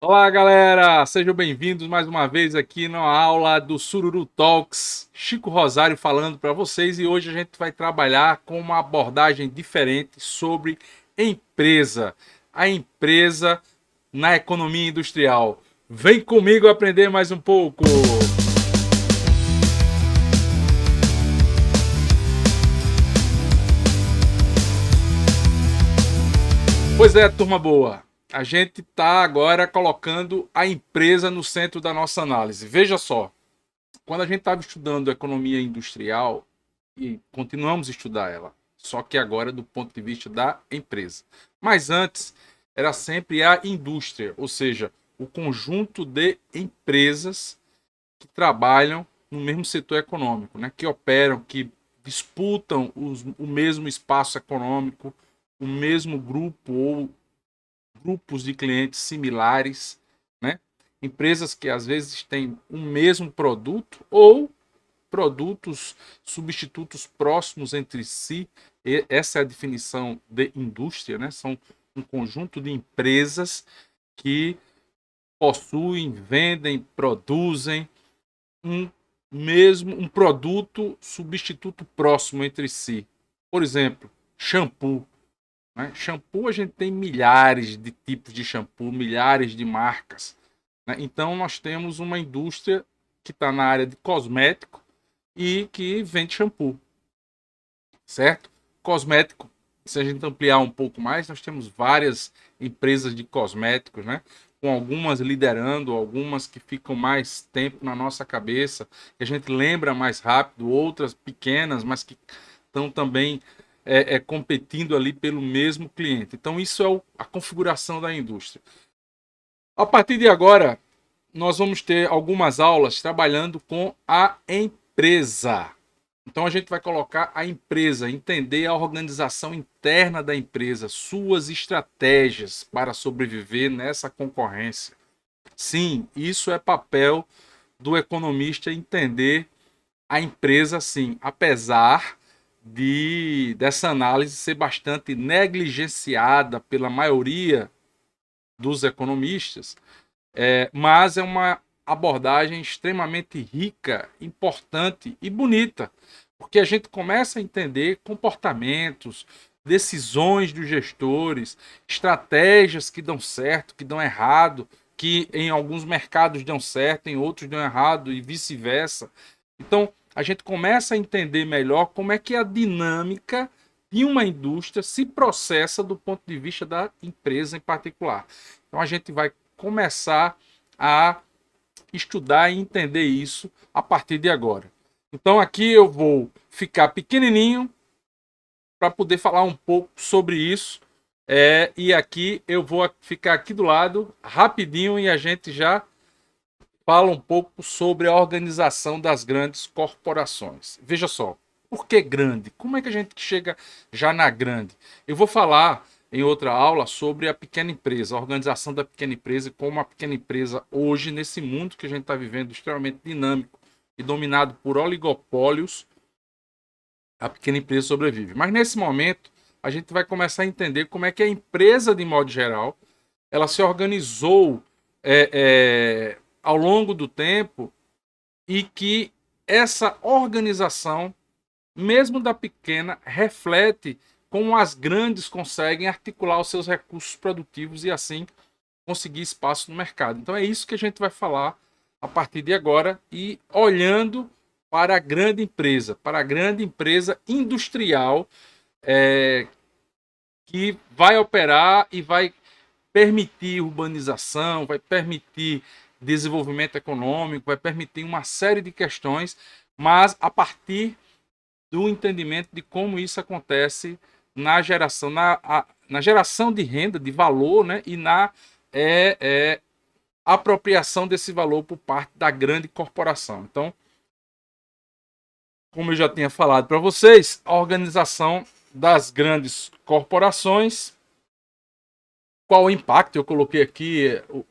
Olá, galera! Sejam bem-vindos mais uma vez aqui na aula do Sururu Talks. Chico Rosário falando para vocês e hoje a gente vai trabalhar com uma abordagem diferente sobre empresa. A empresa na economia industrial. Vem comigo aprender mais um pouco! Pois é, turma boa. A gente está agora colocando a empresa no centro da nossa análise. Veja só, quando a gente estava estudando economia industrial, e continuamos a estudar ela, só que agora do ponto de vista da empresa. Mas antes era sempre a indústria, ou seja, o conjunto de empresas que trabalham no mesmo setor econômico, né? Que operam, que disputam o mesmo espaço econômico, o mesmo grupo ou grupos de clientes similares, né? Empresas que às vezes têm o mesmo produto ou produtos substitutos próximos entre si. E essa é a definição de indústria, né? São um conjunto de empresas que possuem, vendem, produzem um um produto substituto próximo entre si. Por exemplo, shampoo. Né? Shampoo, a gente tem milhares de tipos de shampoo, milhares de marcas. Né? Então, nós temos uma indústria que está na área de cosmético e que vende shampoo, certo? Cosmético, se a gente ampliar um pouco mais, nós temos várias empresas de cosméticos, né? Com algumas liderando, algumas que ficam mais tempo na nossa cabeça, que a gente lembra mais rápido, outras pequenas, mas que estão também competindo ali pelo mesmo cliente. Então, isso é a configuração da indústria. A partir de agora, nós vamos ter algumas aulas trabalhando com a empresa. Então, a gente vai colocar a empresa, entender a organização interna da empresa, suas estratégias para sobreviver nessa concorrência. Sim, isso é papel do economista entender a empresa, sim, apesar dessa análise ser bastante negligenciada pela maioria dos economistas, mas é uma abordagem extremamente rica, importante e bonita, porque a gente começa a entender comportamentos, decisões dos gestores, estratégias que dão certo, que dão errado, que em alguns mercados dão certo, em outros dão errado e vice-versa. Então, a gente começa a entender melhor como é que a dinâmica de uma indústria se processa do ponto de vista da empresa em particular. Então, a gente vai começar a estudar e entender isso a partir de agora. Então, aqui eu vou ficar pequenininho para poder falar um pouco sobre isso. E aqui eu vou ficar aqui do lado rapidinho e a gente já fala um pouco sobre a organização das grandes corporações. Veja só, por que grande? Como é que a gente chega já na grande? Eu vou falar em outra aula sobre a pequena empresa, a organização da pequena empresa e como a pequena empresa hoje, nesse mundo que a gente está vivendo, extremamente dinâmico e dominado por oligopólios, a pequena empresa sobrevive. Mas nesse momento, a gente vai começar a entender como é que a empresa, de modo geral, ela se organizou ao longo do tempo e que essa organização, mesmo da pequena, reflete como as grandes conseguem articular os seus recursos produtivos e assim conseguir espaço no mercado. Então é isso que a gente vai falar a partir de agora e olhando para a grande empresa industrial é, que vai operar e vai permitir urbanização, vai permitir desenvolvimento econômico, vai permitir uma série de questões, mas a partir do entendimento de como isso acontece na geração, na geração de renda, de valor, né, e na é, é, apropriação desse valor por parte da grande corporação. Então, como eu já tinha falado para vocês, a organização das grandes corporações, qual o impacto? Eu coloquei aqui o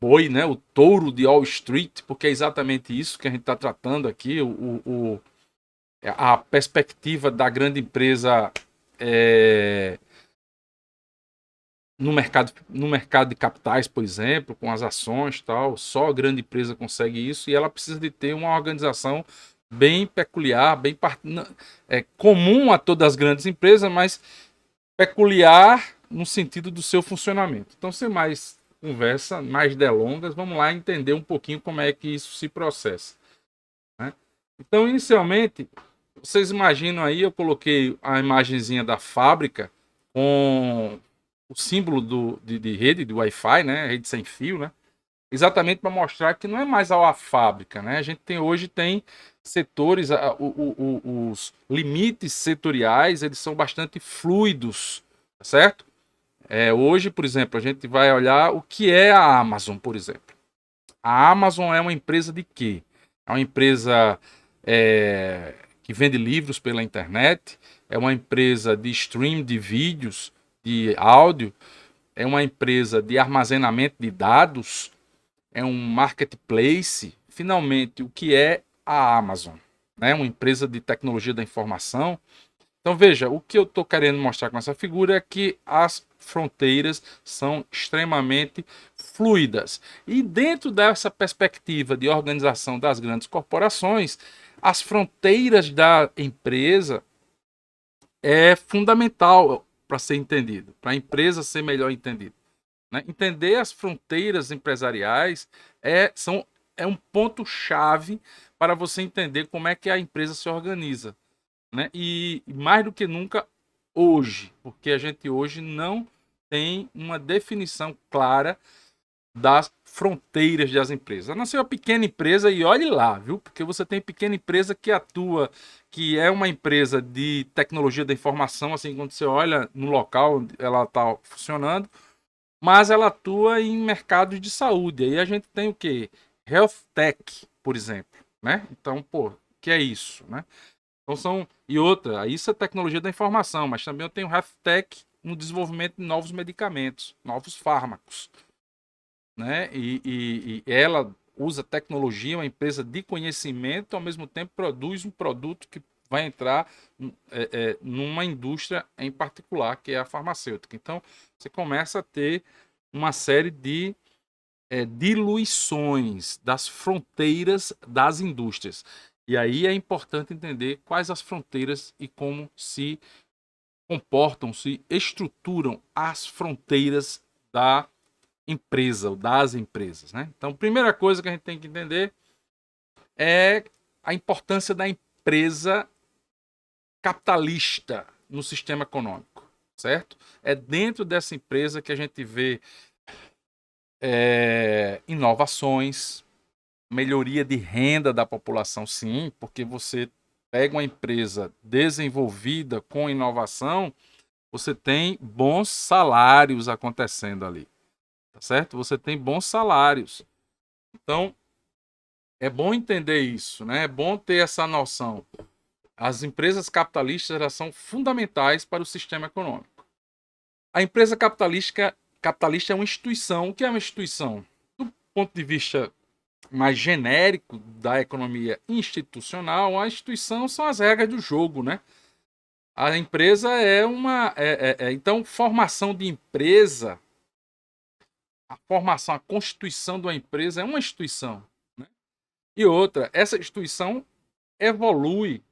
boi, né, o touro de Wall Street, porque é exatamente isso que a gente está tratando aqui, a perspectiva da grande empresa no mercado de capitais, por exemplo, com as ações e tal, só a grande empresa consegue isso e ela precisa de ter uma organização bem peculiar, é comum a todas as grandes empresas, mas peculiar no sentido do seu funcionamento. Então, sem mais conversa, mais delongas, vamos lá entender um pouquinho como é que isso se processa, né? Então, inicialmente, vocês imaginam aí, eu coloquei a imagenzinha da fábrica com o símbolo de rede, de Wi-Fi, né? Rede sem fio, né? Exatamente para mostrar que não é mais a fábrica, né? A gente hoje tem setores, os limites setoriais, eles são bastante fluidos, tá certo? Hoje, por exemplo, a gente vai olhar o que é a Amazon, por exemplo. A Amazon é uma empresa de quê? É uma empresa que vende livros pela internet, é uma empresa de stream de vídeos, de áudio, é uma empresa de armazenamento de dados, é um marketplace. Finalmente, o que é a Amazon? Né? Uma empresa de tecnologia da informação. Então, veja, o que eu estou querendo mostrar com essa figura é que as fronteiras são extremamente fluidas. E dentro dessa perspectiva de organização das grandes corporações, as fronteiras da empresa é fundamental para ser entendido, para a empresa ser melhor entendida, né? Entender as fronteiras empresariais é um ponto-chave para você entender como é que a empresa se organiza, né? E mais do que nunca hoje, porque a gente hoje não tem uma definição clara das fronteiras das empresas. A não ser uma pequena empresa, e olhe lá, viu? Porque você tem pequena empresa que atua, que é uma empresa de tecnologia da informação, assim, quando você olha no local onde ela está funcionando, mas ela atua em mercados de saúde. Aí a gente tem o quê? Health Tech, por exemplo, né? Então, pô, que é isso, né? Então e outra, isso é tecnologia da informação, mas também eu tenho Health Tech no desenvolvimento de novos medicamentos, novos fármacos, né? E ela usa tecnologia, uma empresa de conhecimento, ao mesmo tempo produz um produto que vai entrar numa indústria em particular, que é a farmacêutica. Então, você começa a ter uma série de diluições das fronteiras das indústrias. E aí é importante entender quais as fronteiras e como se comportam, se estruturam as fronteiras da empresa ou das empresas, né? Então, primeira coisa que a gente tem que entender é a importância da empresa capitalista no sistema econômico, certo? É dentro dessa empresa que a gente vê inovações, melhoria de renda da população, sim, porque você pega uma empresa desenvolvida com inovação, você tem bons salários acontecendo ali, tá certo? Você tem bons salários. Então, é bom entender isso, né? É bom ter essa noção. As empresas capitalistas, elas são fundamentais para o sistema econômico. A empresa capitalista é uma instituição. O que é uma instituição? Do ponto de vista mais genérico da economia institucional, a instituição são as regras do jogo, né? A empresa é uma. Então, formação de empresa, a constituição de uma empresa é uma instituição, né? E outra, essa instituição evolui.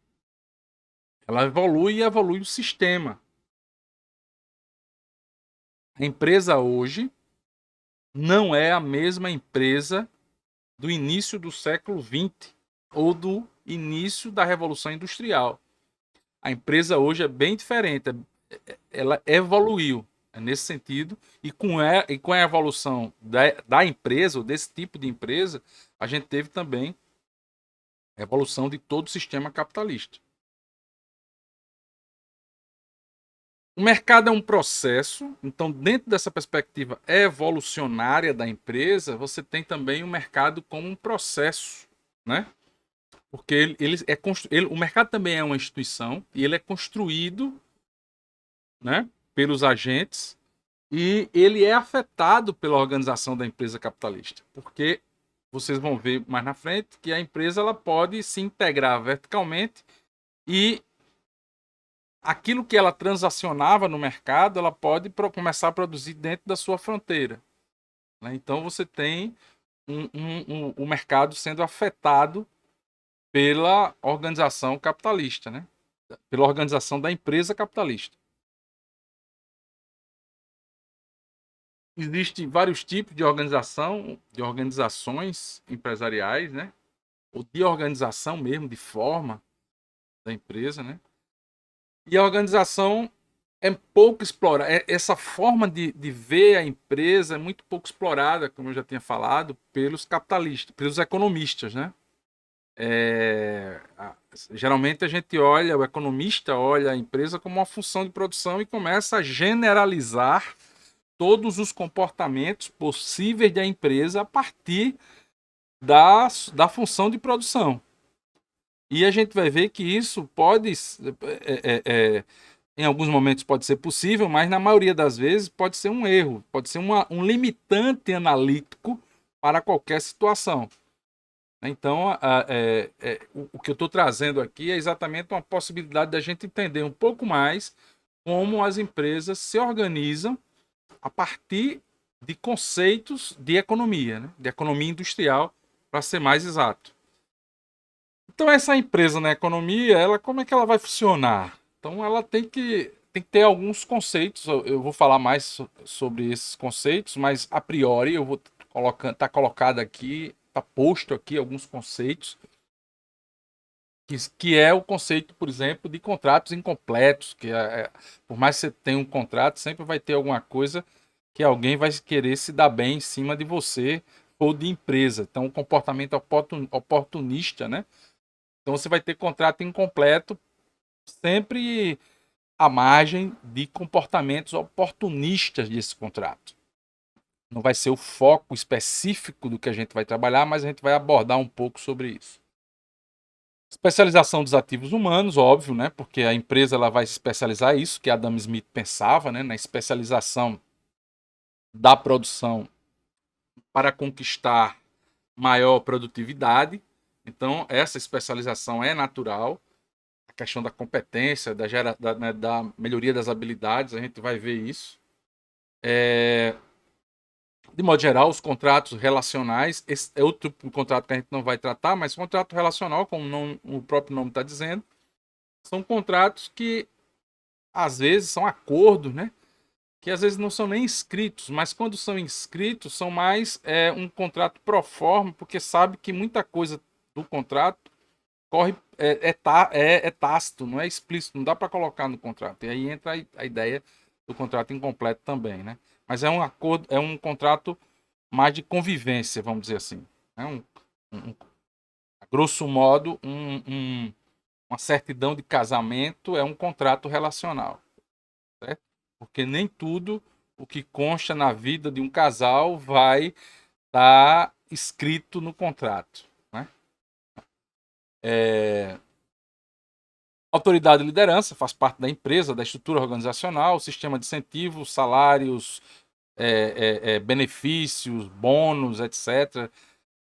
Ela evolui e evolui o sistema. A empresa hoje não é a mesma empresa do início do século XX ou do início da Revolução Industrial. A empresa hoje é bem diferente, ela evoluiu nesse sentido, e com a evolução da empresa, ou desse tipo de empresa, a gente teve também a evolução de todo o sistema capitalista. O mercado é um processo, então, dentro dessa perspectiva evolucionária da empresa, você tem também o mercado como um processo, né? Porque o mercado também é uma instituição e ele é construído, né, pelos agentes, e ele é afetado pela organização da empresa capitalista, porque vocês vão ver mais na frente que a empresa ela pode se integrar verticalmente e aquilo que ela transacionava no mercado, ela pode começar a produzir dentro da sua fronteira, né? Então você tem o mercado sendo afetado pela organização capitalista, né? Pela organização da empresa capitalista. Existem vários tipos de organização, de organizações empresariais, né? Ou de organização mesmo, de forma da empresa, né? E a organização é pouco explorada. Essa forma de ver a empresa é muito pouco explorada, como eu já tinha falado, pelos capitalistas, pelos economistas, né? Geralmente a gente olha, o economista olha a empresa como uma função de produção e começa a generalizar todos os comportamentos possíveis da empresa a partir da função de produção. E a gente vai ver que isso pode, em alguns momentos pode ser possível, mas na maioria das vezes pode ser um erro, pode ser um limitante analítico para qualquer situação. Então, o que eu estou trazendo aqui é exatamente uma possibilidade da gente entender um pouco mais como as empresas se organizam a partir de conceitos de economia, né? De economia industrial, para ser mais exato. Então, essa empresa na economia, como é que ela vai funcionar? Então, ela tem que ter alguns conceitos. Eu vou falar mais sobre esses conceitos, mas a priori eu vou tá colocado aqui, tá posto aqui alguns conceitos, que é o conceito, por exemplo, de contratos incompletos, por mais que você tenha um contrato, sempre vai ter alguma coisa que alguém vai querer se dar bem em cima de você ou de empresa. Então, o comportamento oportunista, né? Então, você vai ter contrato incompleto sempre à margem de comportamentos oportunistas desse contrato. Não vai ser o foco específico do que a gente vai trabalhar, mas a gente vai abordar um pouco sobre isso. Especialização dos ativos humanos, óbvio, né? Porque a empresa ela vai se especializar isso que Adam Smith pensava, né? Na especialização da produção para conquistar maior produtividade. Então, essa especialização é natural. A questão da competência, né, da melhoria das habilidades, a gente vai ver isso. De modo geral, os contratos relacionais, esse é outro tipo de contrato que a gente não vai tratar, mas contrato relacional, como o próprio nome está dizendo, são contratos que, às vezes, são acordos, né? Que às vezes não são nem escritos, mas quando são inscritos, são mais um contrato pro forma, porque sabe que muita coisa do contrato corre é tácito, não é explícito, não dá para colocar no contrato. E aí entra a ideia do contrato incompleto também, né? Mas é um acordo, é um contrato mais de convivência, vamos dizer assim. É a grosso modo, uma certidão de casamento é um contrato relacional, certo? Porque nem tudo o que consta na vida de um casal vai estar escrito no contrato, né? Autoridade e liderança faz parte da empresa, da estrutura organizacional, sistema de incentivos, salários, benefícios, bônus, etc.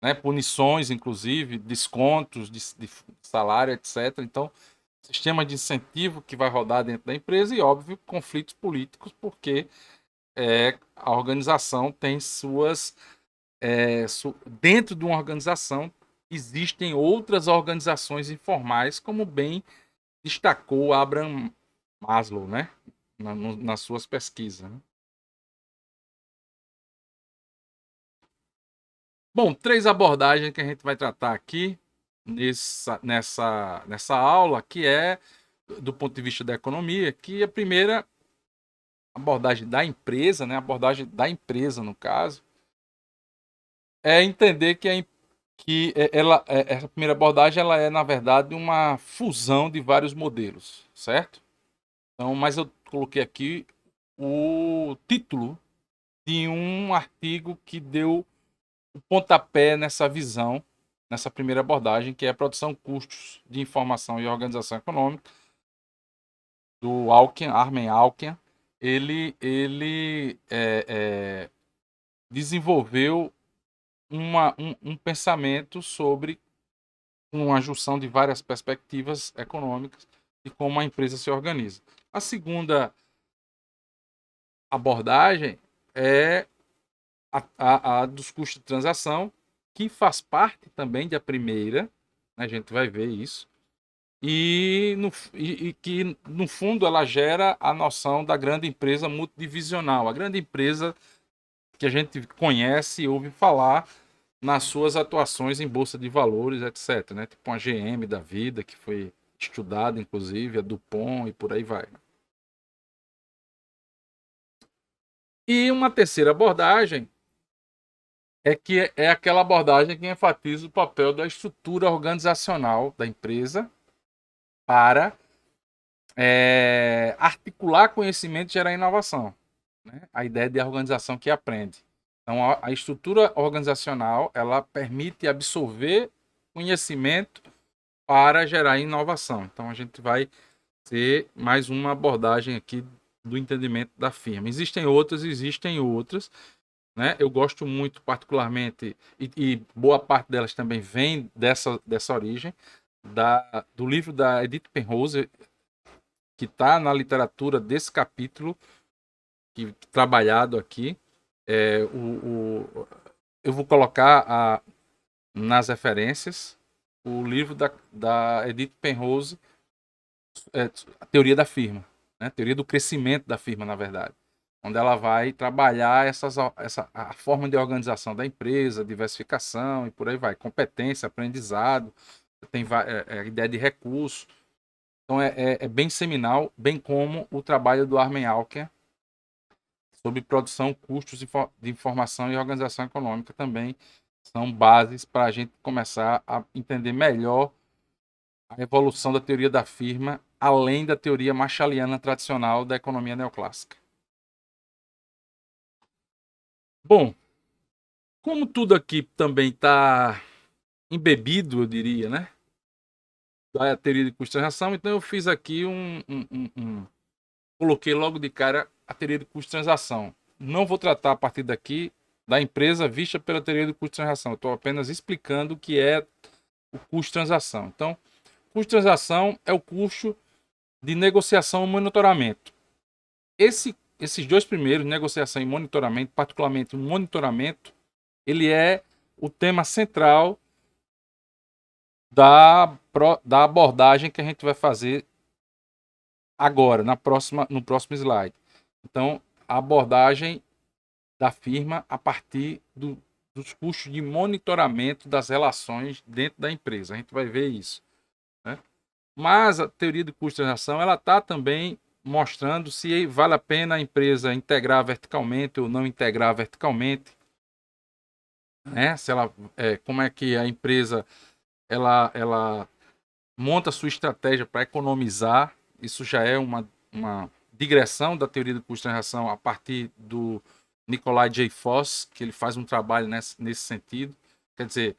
Né? Punições, inclusive, descontos de salário, etc. Então, sistema de incentivo que vai rodar dentro da empresa e, óbvio, conflitos políticos, porque a organização tem dentro de uma organização existem outras organizações informais, como bem destacou Abraham Maslow, né? Nas suas pesquisas. Né? Bom, 3 abordagens que a gente vai tratar aqui nessa aula, que é do ponto de vista da economia, que a primeira abordagem da empresa, né? A abordagem da empresa, no caso, é entender essa primeira abordagem ela é, na verdade, uma fusão de vários modelos, certo? Então, mas eu coloquei aqui o título de um artigo que deu o pontapé nessa visão, nessa primeira abordagem, que é a produção, custos de informação e organização econômica, do Armen Alkian. Ele desenvolveu um pensamento sobre uma junção de várias perspectivas econômicas de como a empresa se organiza. A segunda abordagem é a dos custos de transação, que faz parte também da primeira, né? A gente vai ver isso, e que, no fundo, ela gera a noção da grande empresa multidivisional, a grande empresa que a gente conhece e ouve falar nas suas atuações em bolsa de valores, etc, né? Tipo uma GM da vida, que foi estudada, inclusive, a Dupont e por aí vai. E uma terceira abordagem é que é aquela abordagem que enfatiza o papel da estrutura organizacional da empresa para articular conhecimento e gerar inovação, né? A ideia de organização que aprende. Então, a estrutura organizacional, ela permite absorver conhecimento para gerar inovação. Então, a gente vai ter mais uma abordagem aqui do entendimento da firma. Existem outras, né? Eu gosto muito, particularmente, e boa parte delas também vem dessa origem, do livro da Edith Penrose, que está na literatura desse capítulo, que trabalhado aqui. Eu vou colocar nas referências o livro da Edith Penrose, a teoria da firma, né? A teoria do crescimento da firma, na verdade, onde ela vai trabalhar a forma de organização da empresa, diversificação e por aí vai, competência, aprendizado, tem a ideia de recurso. Então é bem seminal, bem como o trabalho do Armen Alker sobre produção, custos de informação e organização econômica também são bases para a gente começar a entender melhor a evolução da teoria da firma, além da teoria marshalliana tradicional da economia neoclássica. Bom, como tudo aqui também está embebido, eu diria, né, da teoria de custo-transação, então eu fiz aqui coloquei logo de cara a teoria de custo-transação. Não vou tratar a partir daqui da empresa vista pela teoria de custo-transação. Estou apenas explicando o que é o custo-transação. Então, custo-transação é o custo de negociação e monitoramento. Esses dois primeiros, negociação e monitoramento, particularmente o monitoramento, ele é o tema central da abordagem que a gente vai fazer agora, no próximo slide. Então, a abordagem da firma a partir dos custos de monitoramento das relações dentro da empresa. A gente vai ver isso, né? Mas a teoria de custo-transação, ela está também mostrando se vale a pena a empresa integrar verticalmente ou não integrar verticalmente, né? Se ela, como é que a empresa ela monta sua estratégia para economizar. Isso já é uma digressão da teoria do custo-transação a partir do Nikolai J. Foss, que ele faz um trabalho nesse sentido. Quer dizer,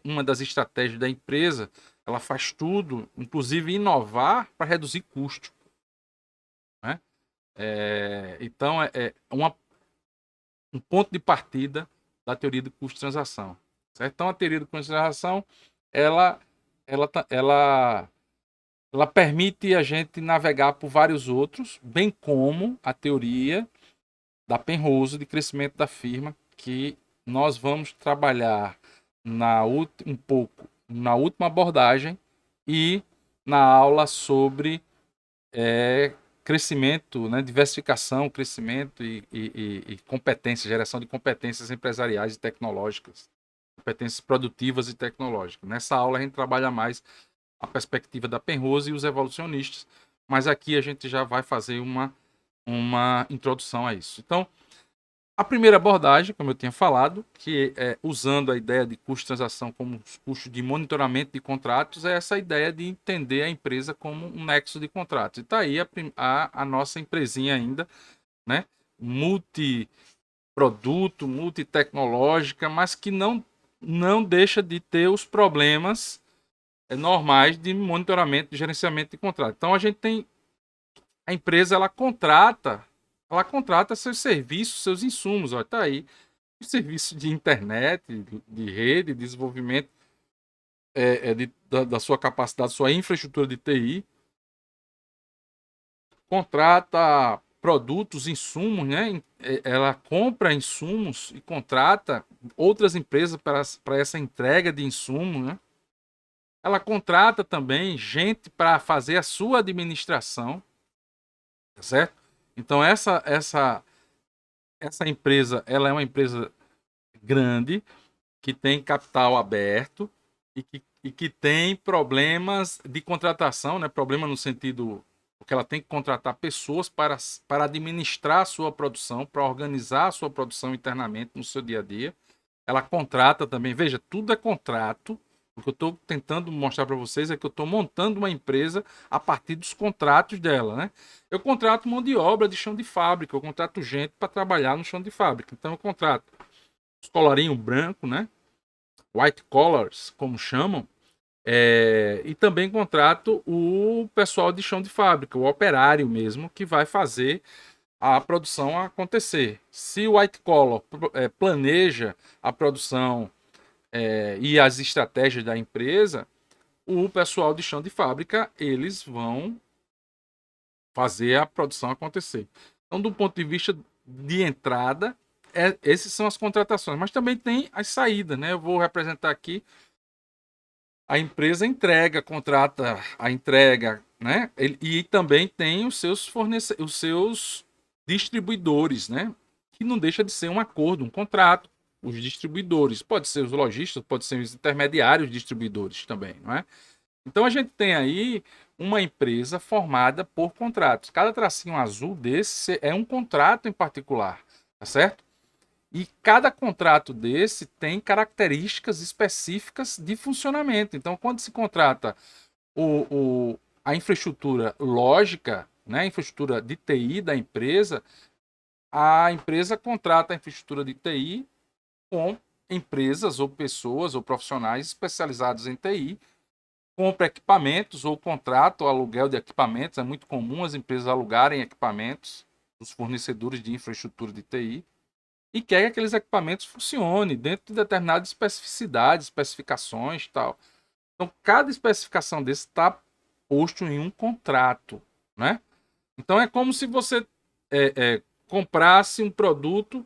uma das estratégias da empresa, ela faz tudo, inclusive inovar para reduzir custo, né? Então, um ponto de partida da teoria do custo-transação. Então, a teoria do custo-transação, ela permite a gente navegar por vários outros, bem como a teoria da Penrose de crescimento da firma, que nós vamos trabalhar um pouco na última abordagem e na aula sobre crescimento, né, diversificação, crescimento e competência, geração de competências empresariais e tecnológicas, competências produtivas e tecnológicas. Nessa aula a gente trabalha mais a perspectiva da Penrose e os evolucionistas, mas aqui a gente já vai fazer uma introdução a isso. Então, a primeira abordagem, como eu tinha falado, que é usando a ideia de custo-transação como custo de monitoramento de contratos, é essa ideia de entender a empresa como um nexo de contratos. E está aí a nossa empresinha ainda, né? Multiproduto, multitecnológica, mas que não deixa de ter os problemas normais de monitoramento e gerenciamento de contrato. Então, a empresa ela contrata seus serviços, seus insumos. Está aí o serviço de internet, de rede, de desenvolvimento da sua capacidade, sua infraestrutura de TI, contrata produtos, insumos, né? Ela compra insumos e contrata outras empresas para essa entrega de insumos, né? Ela contrata também gente para fazer a sua administração, tá certo? Então essa empresa, ela é uma empresa grande que tem capital aberto e que tem problemas de contratação, né? Problema no sentido porque ela tem que contratar pessoas para administrar a sua produção, para organizar a sua produção internamente no seu dia a dia. Ela contrata também, veja, tudo é contrato. O que eu estou tentando mostrar para vocês é que eu estou montando uma empresa a partir dos contratos dela, né? Eu contrato mão de obra de chão de fábrica, eu contrato gente para trabalhar no chão de fábrica. Então eu contrato os colarinhos branco, né? White collars, como chamam, e também contrato o pessoal de chão de fábrica, o operário mesmo, que vai fazer a produção acontecer. Se o white collar planeja a produção e as estratégias da empresa, o pessoal de chão de fábrica, eles vão fazer a produção acontecer. Então, do ponto de vista de entrada, essas são as contratações. Mas também tem as saídas, né? Eu vou representar aqui a empresa entrega, contrata a entrega, né? E também tem os seus os seus distribuidores, né? Que não deixa de ser um acordo, um contrato. Os distribuidores, pode ser os lojistas, pode ser os intermediários distribuidores também, não é? Então a gente tem aí uma empresa formada por contratos. Cada tracinho azul desse é um contrato em particular, tá certo? E cada contrato desse tem características específicas de funcionamento. Então, quando se contrata a infraestrutura lógica, né, a infraestrutura de TI da empresa, a empresa contrata a infraestrutura de TI com empresas ou pessoas ou profissionais especializados em TI, compra equipamentos ou contrata o aluguel de equipamentos. É muito comum as empresas alugarem equipamentos dos fornecedores de infraestrutura de TI e quer que aqueles equipamentos funcionem dentro de determinadas especificidades, especificações e tal. Então, cada especificação desse está posto em um contrato, né? Então, é como se você comprasse um produto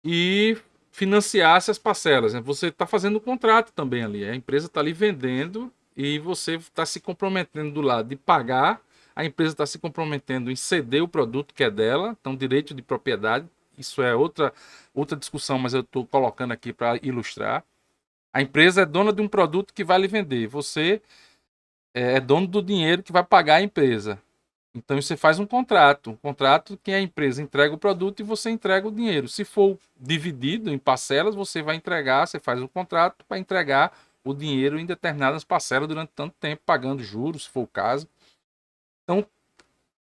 e financiasse as parcelas, né? Você está fazendo um contrato também ali. A empresa está ali vendendo e você está se comprometendo do lado de pagar. A empresa está se comprometendo em ceder o produto que é dela, então direito de propriedade. Isso é outra discussão, mas eu estou colocando aqui para ilustrar. A empresa é dona de um produto que vai lhe vender. Você é dono do dinheiro que vai pagar a empresa. Então você faz um contrato que a empresa entrega o produto e você entrega o dinheiro. Se for dividido em parcelas, você vai entregar, você faz o contrato para entregar o dinheiro em determinadas parcelas durante tanto tempo, pagando juros, se for o caso. Então,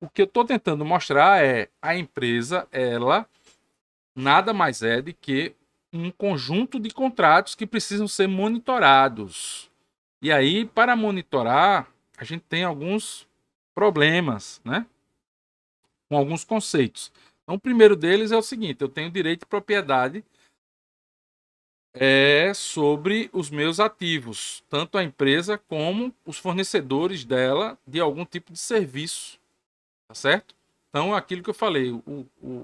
o que eu estou tentando mostrar é a empresa, ela nada mais é do que um conjunto de contratos que precisam ser monitorados. E aí, para monitorar, a gente tem alguns problemas, né? Com alguns conceitos. Então, o primeiro deles é o seguinte: eu tenho direito de propriedade sobre os meus ativos, tanto a empresa como os fornecedores dela de algum tipo de serviço, tá certo? Então, aquilo que eu falei,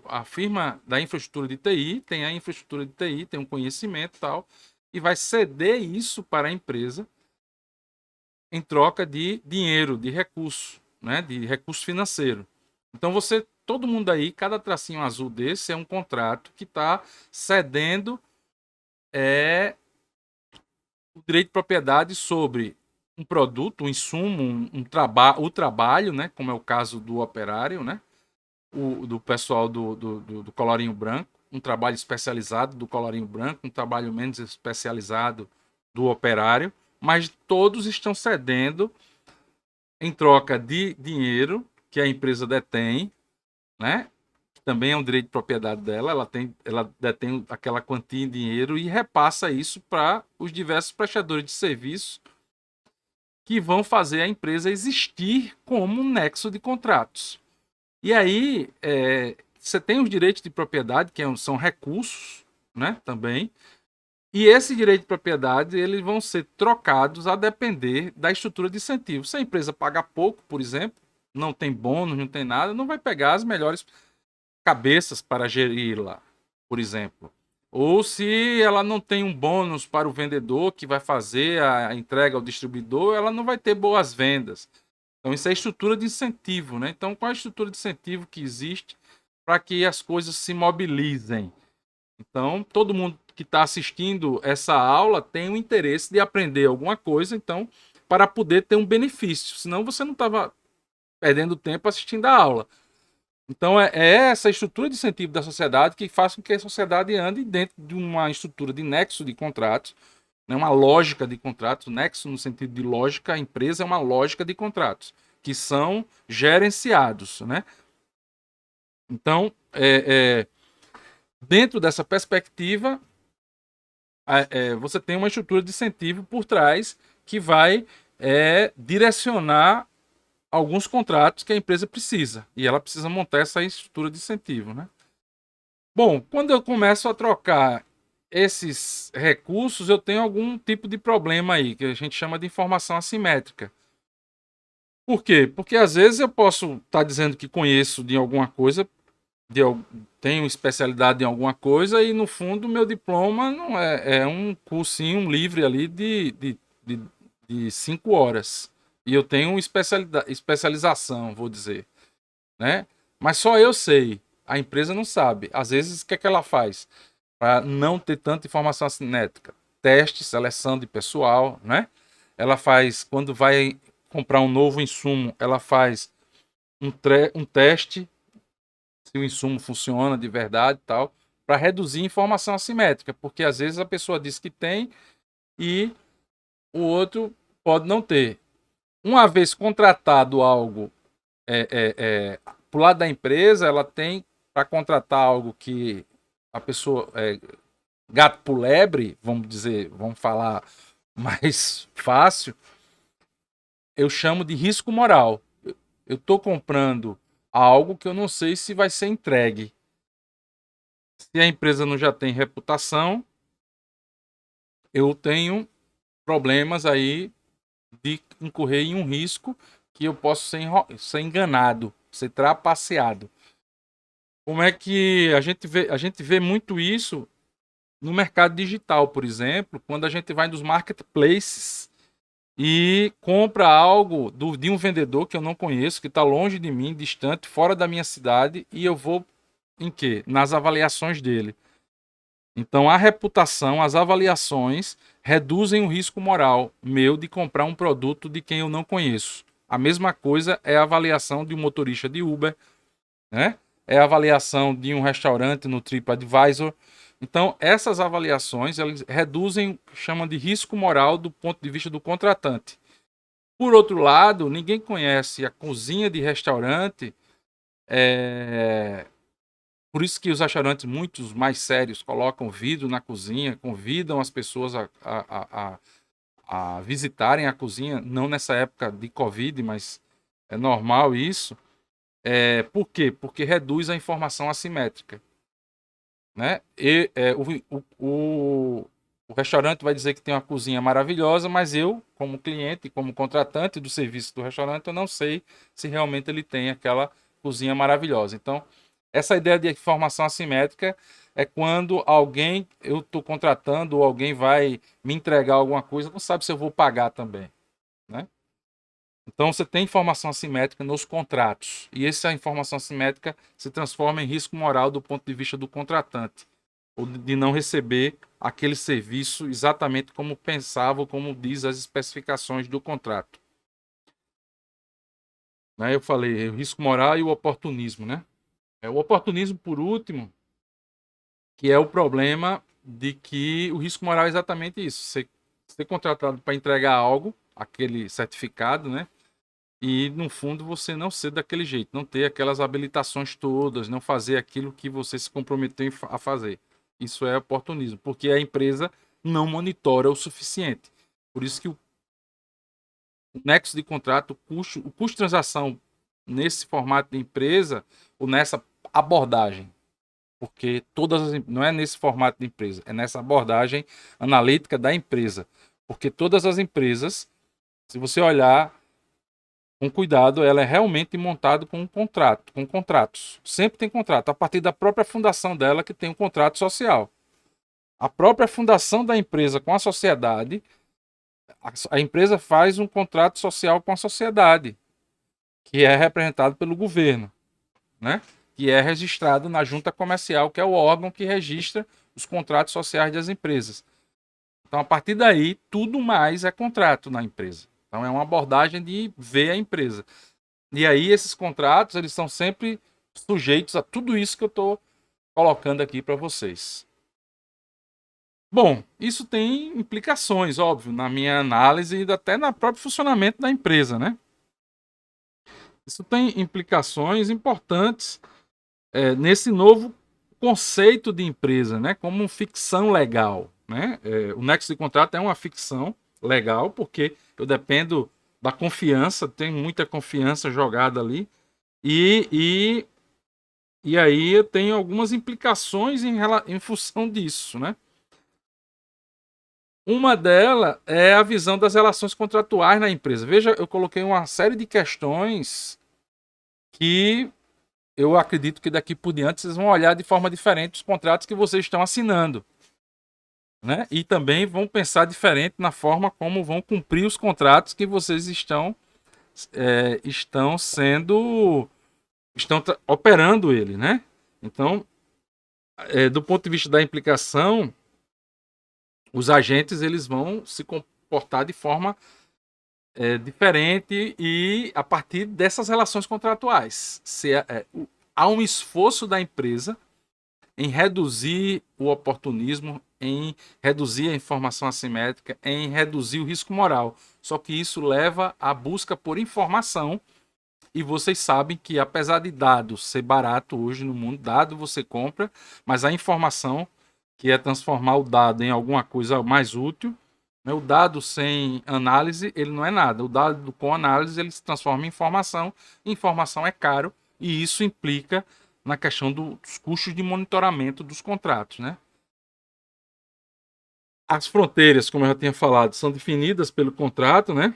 a firma da infraestrutura de TI tem a infraestrutura de TI, tem um conhecimento e tal, e vai ceder isso para a empresa em troca de dinheiro, de recurso, né? De recurso financeiro. Então, todo mundo aí, cada tracinho azul desse é um contrato que está cedendo o direito de propriedade sobre um produto, um insumo, o trabalho, né? Como é o caso do operário, né? Do pessoal do colarinho branco, um trabalho especializado do colarinho branco, um trabalho menos especializado do operário, mas todos estão cedendo em troca de dinheiro que a empresa detém, né? Que também é um direito de propriedade dela, ela detém aquela quantia em dinheiro e repassa isso para os diversos prestadores de serviço que vão fazer a empresa existir como um nexo de contratos. E aí, você tem os direitos de propriedade, que são recursos, né, também, E esse direito de propriedade, eles vão ser trocados a depender da estrutura de incentivo. Se a empresa paga pouco, por exemplo, não tem bônus, não tem nada, não vai pegar as melhores cabeças para gerir lá, por exemplo. Ou se ela não tem um bônus para o vendedor que vai fazer a entrega ao distribuidor, ela não vai ter boas vendas. Então, isso é estrutura de incentivo, né? Então, qual é a estrutura de incentivo que existe para que as coisas se mobilizem? Então, todo mundo que está assistindo essa aula tem o interesse de aprender alguma coisa, então, para poder ter um benefício. Senão, você não estava perdendo tempo assistindo a aula. Então, é essa estrutura de incentivo da sociedade que faz com que a sociedade ande dentro de uma estrutura de nexo de contratos, né, uma lógica de contratos. Nexo, no sentido de lógica, a empresa é uma lógica de contratos que são gerenciados. Né? Então, dentro dessa perspectiva, você tem uma estrutura de incentivo por trás que vai direcionar alguns contratos que a empresa precisa. E ela precisa montar essa estrutura de incentivo. Né? Bom, quando eu começo a trocar esses recursos, eu tenho algum tipo de problema aí, que a gente chama de informação assimétrica. Por quê? Porque às vezes eu posso estar dizendo que conheço de alguma coisa, tenho especialidade em alguma coisa, e no fundo meu diploma não é um cursinho livre ali de 5 horas. E eu tenho especialização, vou dizer. Né? Mas só eu sei. A empresa não sabe. Às vezes, o que é que ela faz? Para não ter tanta informação assimétrica. Teste, seleção de pessoal, né? Ela faz, quando vai comprar um novo insumo, ela faz um teste, se o insumo funciona de verdade e tal, para reduzir informação assimétrica, porque às vezes a pessoa diz que tem e o outro pode não ter. Uma vez contratado algo pro lado da empresa, ela tem para contratar algo que a pessoa gato por lebre, vamos dizer, vamos falar mais fácil, eu chamo de risco moral. Eu estou comprando algo que eu não sei se vai ser entregue. Se a empresa não já tem reputação, eu tenho problemas aí de incorrer em um risco que eu posso ser enganado, ser trapaceado. Como é que a gente vê? A gente vê muito isso no mercado digital, por exemplo, quando a gente vai nos marketplaces e compra algo de um vendedor que eu não conheço, que está longe de mim, distante, fora da minha cidade, e eu vou em quê? Nas avaliações dele. Então, a reputação, as avaliações reduzem o risco moral meu de comprar um produto de quem eu não conheço. A mesma coisa é a avaliação de um motorista de Uber, né? É a avaliação de um restaurante no TripAdvisor. Então, essas avaliações elas reduzem, chamam de risco moral do ponto de vista do contratante. Por outro lado, ninguém conhece a cozinha de restaurante. Por isso que os restaurantes, muitos mais sérios, colocam vidro na cozinha, convidam as pessoas a visitarem a cozinha, não nessa época de Covid, mas é normal isso. Por quê? Porque reduz a informação assimétrica. Né? O restaurante vai dizer que tem uma cozinha maravilhosa, mas eu, como cliente, como contratante do serviço do restaurante, eu não sei se realmente ele tem aquela cozinha maravilhosa. Então, essa ideia de informação assimétrica é quando eu estou contratando, ou alguém vai me entregar alguma coisa, não sabe se eu vou pagar também. Né? Então, você tem informação assimétrica nos contratos. E essa informação assimétrica se transforma em risco moral do ponto de vista do contratante, ou de não receber aquele serviço exatamente como pensava, ou como diz as especificações do contrato. Né? Eu falei o risco moral e o oportunismo. Né? O oportunismo, por último, que é o problema de que o risco moral é exatamente isso. Você ser contratado para entregar algo, aquele certificado, né? E, no fundo, você não ser daquele jeito, não ter aquelas habilitações todas, não fazer aquilo que você se comprometeu a fazer. Isso é oportunismo, porque a empresa não monitora o suficiente. Por isso que o nexo de contrato, o custo de transação nesse formato de empresa, ou nessa abordagem, porque não é nesse formato de empresa, é nessa abordagem analítica da empresa. Porque todas as empresas, se você olhar com cuidado, ela é realmente montada com um contrato, com contratos. Sempre tem contrato, a partir da própria fundação dela que tem um contrato social. A própria fundação da empresa com a sociedade, a empresa faz um contrato social com a sociedade, que é representado pelo governo, né? Que é registrado na junta comercial, que é o órgão que registra os contratos sociais das empresas. Então, a partir daí, tudo mais é contrato na empresa. Então, é uma abordagem de ver a empresa. E aí, esses contratos, eles são sempre sujeitos a tudo isso que eu estou colocando aqui para vocês. Bom, isso tem implicações, óbvio, na minha análise e até no próprio funcionamento da empresa, né? Isso tem implicações importantes nesse novo conceito de empresa, né? Como ficção legal, né? O nexo de contrato é uma ficção legal porque eu dependo da confiança, tem muita confiança jogada ali e, e aí eu tenho algumas implicações em função disso, né? Uma delas é a visão das relações contratuais na empresa. Veja, eu coloquei uma série de questões que eu acredito que daqui por diante vocês vão olhar de forma diferente os contratos que vocês estão assinando, né? E também vão pensar diferente na forma como vão cumprir os contratos que vocês estão sendo, operando ele, né? Então, do ponto de vista da implicação, os agentes eles vão se comportar de forma diferente e a partir dessas relações contratuais. Há um esforço da empresa em reduzir o oportunismo, em reduzir a informação assimétrica, em reduzir o risco moral. Só que isso leva à busca por informação e vocês sabem que apesar de dado ser barato hoje no mundo, dado você compra, mas a informação, que é transformar o dado em alguma coisa mais útil, né? O dado sem análise, ele não é nada. O dado com análise, ele se transforma em informação. Informação é caro e isso implica na questão dos custos de monitoramento dos contratos, né? As fronteiras, como eu já tinha falado, são definidas pelo contrato, né?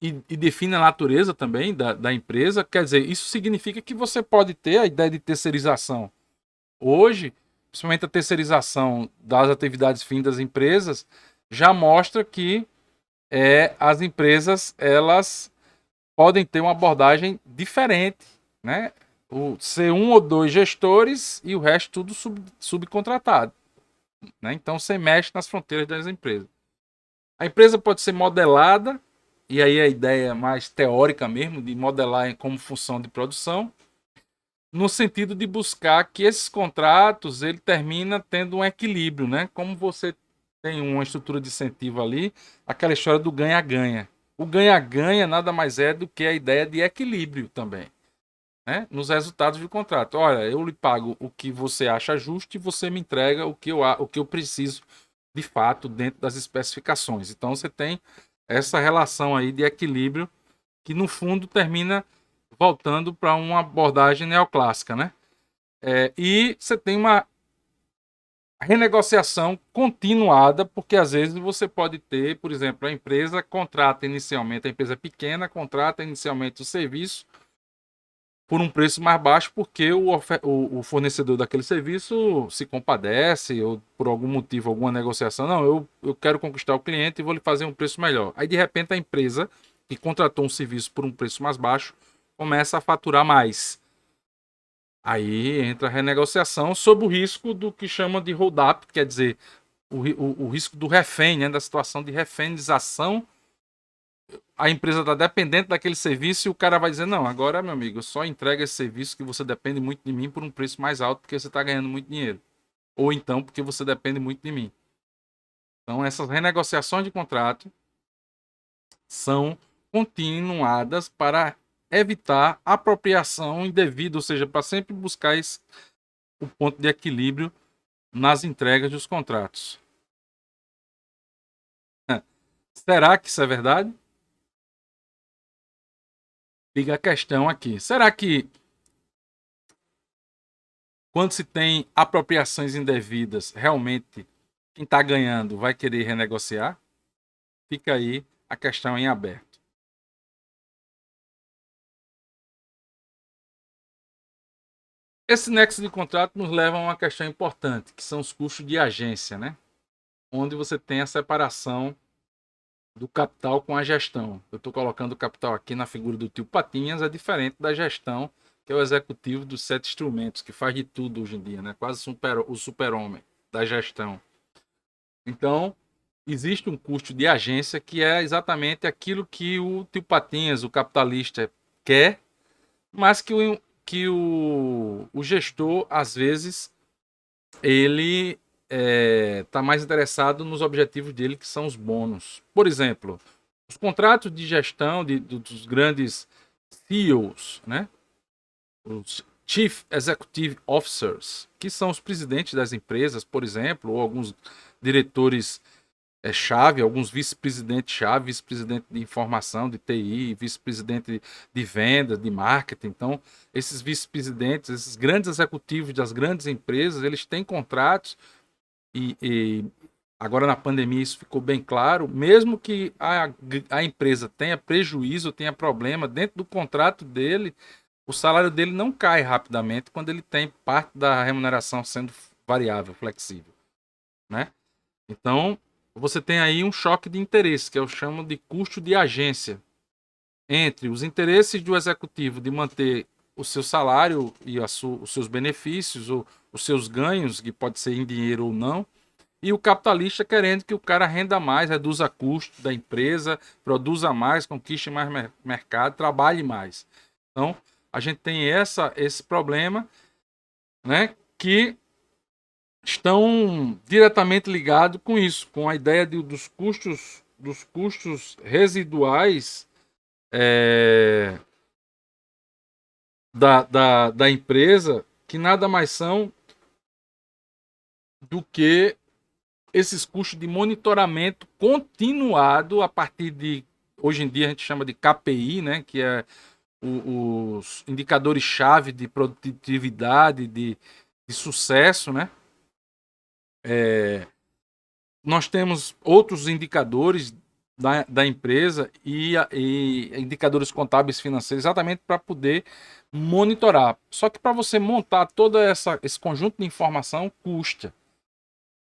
E define a natureza também da empresa. Quer dizer, isso significa que você pode ter a ideia de terceirização. Hoje, principalmente a terceirização das atividades fim das empresas, já mostra que as empresas elas podem ter uma abordagem diferente, né? Ser um ou dois gestores e o resto tudo subcontratado, né? Então você mexe nas fronteiras das empresas. A empresa pode ser modelada, e aí a ideia mais teórica mesmo, de modelar como função de produção, no sentido de buscar que esses contratos ele termina tendo um equilíbrio, né? Como você tem uma estrutura de incentivo ali, aquela história do ganha-ganha. O ganha-ganha nada mais é do que a ideia de equilíbrio também, né? Nos resultados do contrato. Olha, eu lhe pago o que você acha justo e você me entrega o que eu preciso de fato dentro das especificações. Então você tem essa relação aí de equilíbrio que no fundo termina voltando para uma abordagem neoclássica, né? E você tem uma renegociação continuada, porque às vezes você pode ter, por exemplo, a empresa contrata inicialmente, a empresa pequena contrata inicialmente o serviço por um preço mais baixo, porque o fornecedor daquele serviço se compadece, ou por algum motivo, alguma negociação, não, eu quero conquistar o cliente e vou lhe fazer um preço melhor. Aí, de repente, a empresa que contratou um serviço por um preço mais baixo começa a faturar mais. Aí entra a renegociação sob o risco do que chama de hold-up, quer dizer, o risco do refém, né, da situação de refenização. A empresa está dependente daquele serviço e o cara vai dizer, não, agora, meu amigo, eu só entrego esse serviço que você depende muito de mim por um preço mais alto porque você está ganhando muito dinheiro. Ou então porque você depende muito de mim. Então, essas renegociações de contrato são continuadas para evitar apropriação indevida, ou seja, para sempre buscar o ponto de equilíbrio nas entregas dos contratos. Será que isso é verdade? Fica a questão aqui. Será que Quando se tem apropriações indevidas, realmente quem está ganhando vai querer renegociar? Fica aí a questão em aberto. Esse nexo de contrato nos leva a uma questão importante, que são os custos de agência, né? Onde você tem a separação do capital com a gestão. Eu estou colocando o capital aqui na figura do tio Patinhas, é diferente da gestão, que é o executivo dos 7 instrumentos, que faz de tudo hoje em dia, né? Quase o super-homem da gestão. Então, existe um custo de agência que é exatamente aquilo que o tio Patinhas, o capitalista, quer, mas que o gestor, às vezes, ele está mais interessado nos objetivos dele, que são os bônus. Por exemplo, os contratos de gestão dos grandes CEOs, né? Os Chief Executive Officers, que são os presidentes das empresas, por exemplo, ou alguns diretores chave, alguns vice-presidentes chave, vice-presidente de informação, de TI, vice-presidente de venda, de marketing. Então, esses vice-presidentes, esses grandes executivos das grandes empresas, eles têm contratos e agora na pandemia isso ficou bem claro, mesmo que a empresa tenha prejuízo, tenha problema, dentro do contrato dele, o salário dele não cai rapidamente quando ele tem parte da remuneração sendo variável, flexível, né? Então, você tem aí um choque de interesse, que eu chamo de custo de agência, entre os interesses do executivo de manter o seu salário e os seus benefícios, ou os seus ganhos, que pode ser em dinheiro ou não, e o capitalista querendo que o cara renda mais, reduza custo da empresa, produza mais, conquiste mais mercado, trabalhe mais. Então, a gente tem esse problema, né, que estão diretamente ligados com isso, com a ideia dos custos residuais da empresa, que nada mais são do que esses custos de monitoramento continuado a partir de, hoje em dia a gente chama de KPI, né, que é os indicadores-chave de produtividade, de sucesso, né? Nós temos outros indicadores da empresa e indicadores contábeis financeiros, exatamente para poder monitorar. Só que para você montar todo esse conjunto de informação custa.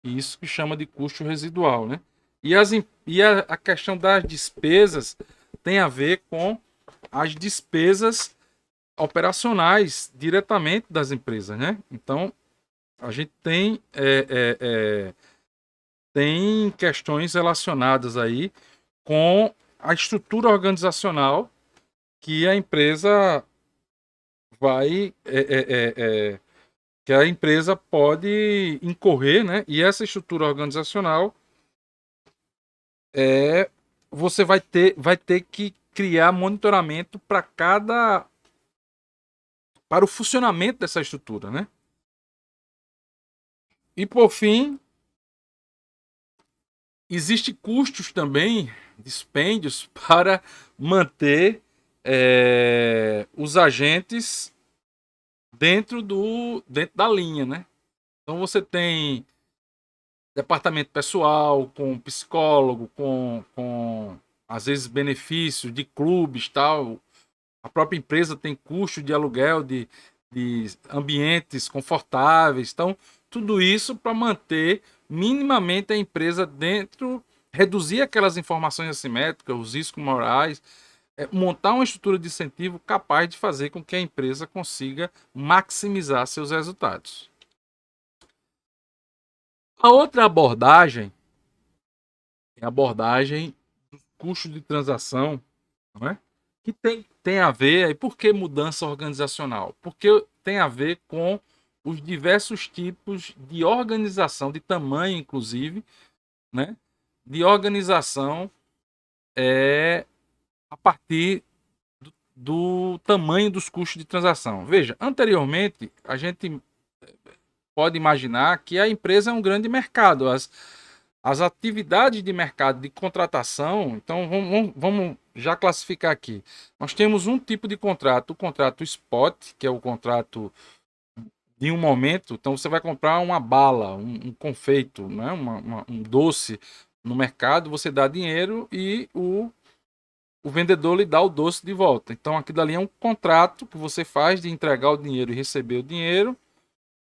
E isso que chama de custo residual, né? A questão das despesas tem a ver com as despesas operacionais diretamente das empresas, né? Então, a gente tem questões relacionadas aí com a estrutura organizacional que a empresa vai que a empresa pode incorrer, né? E essa estrutura organizacional você vai ter que criar monitoramento para o funcionamento dessa estrutura, né? E por fim, existe custos também, dispêndios para manter os agentes dentro da linha, né? Então você tem departamento pessoal, com psicólogo, com às vezes benefícios de clubes, tal. A própria empresa tem custo de aluguel de ambientes confortáveis. Então, tudo isso para manter minimamente a empresa dentro, reduzir aquelas informações assimétricas, os riscos morais, montar uma estrutura de incentivo capaz de fazer com que a empresa consiga maximizar seus resultados. A outra abordagem é a abordagem do custo de transação, não é? Que tem a ver, e por que mudança organizacional? Porque tem a ver com os diversos tipos de organização, de tamanho inclusive, né? De organização a partir do tamanho dos custos de transação. Veja, anteriormente a gente pode imaginar que a empresa é um grande mercado. As atividades de mercado de contratação, então vamos já classificar aqui. Nós temos um tipo de contrato, o contrato spot, que é o contrato em um momento. Então você vai comprar uma bala, um confeito, né? Um doce no mercado, você dá dinheiro e o vendedor lhe dá o doce de volta. Então aquilo ali é um contrato que você faz de entregar o dinheiro e receber o dinheiro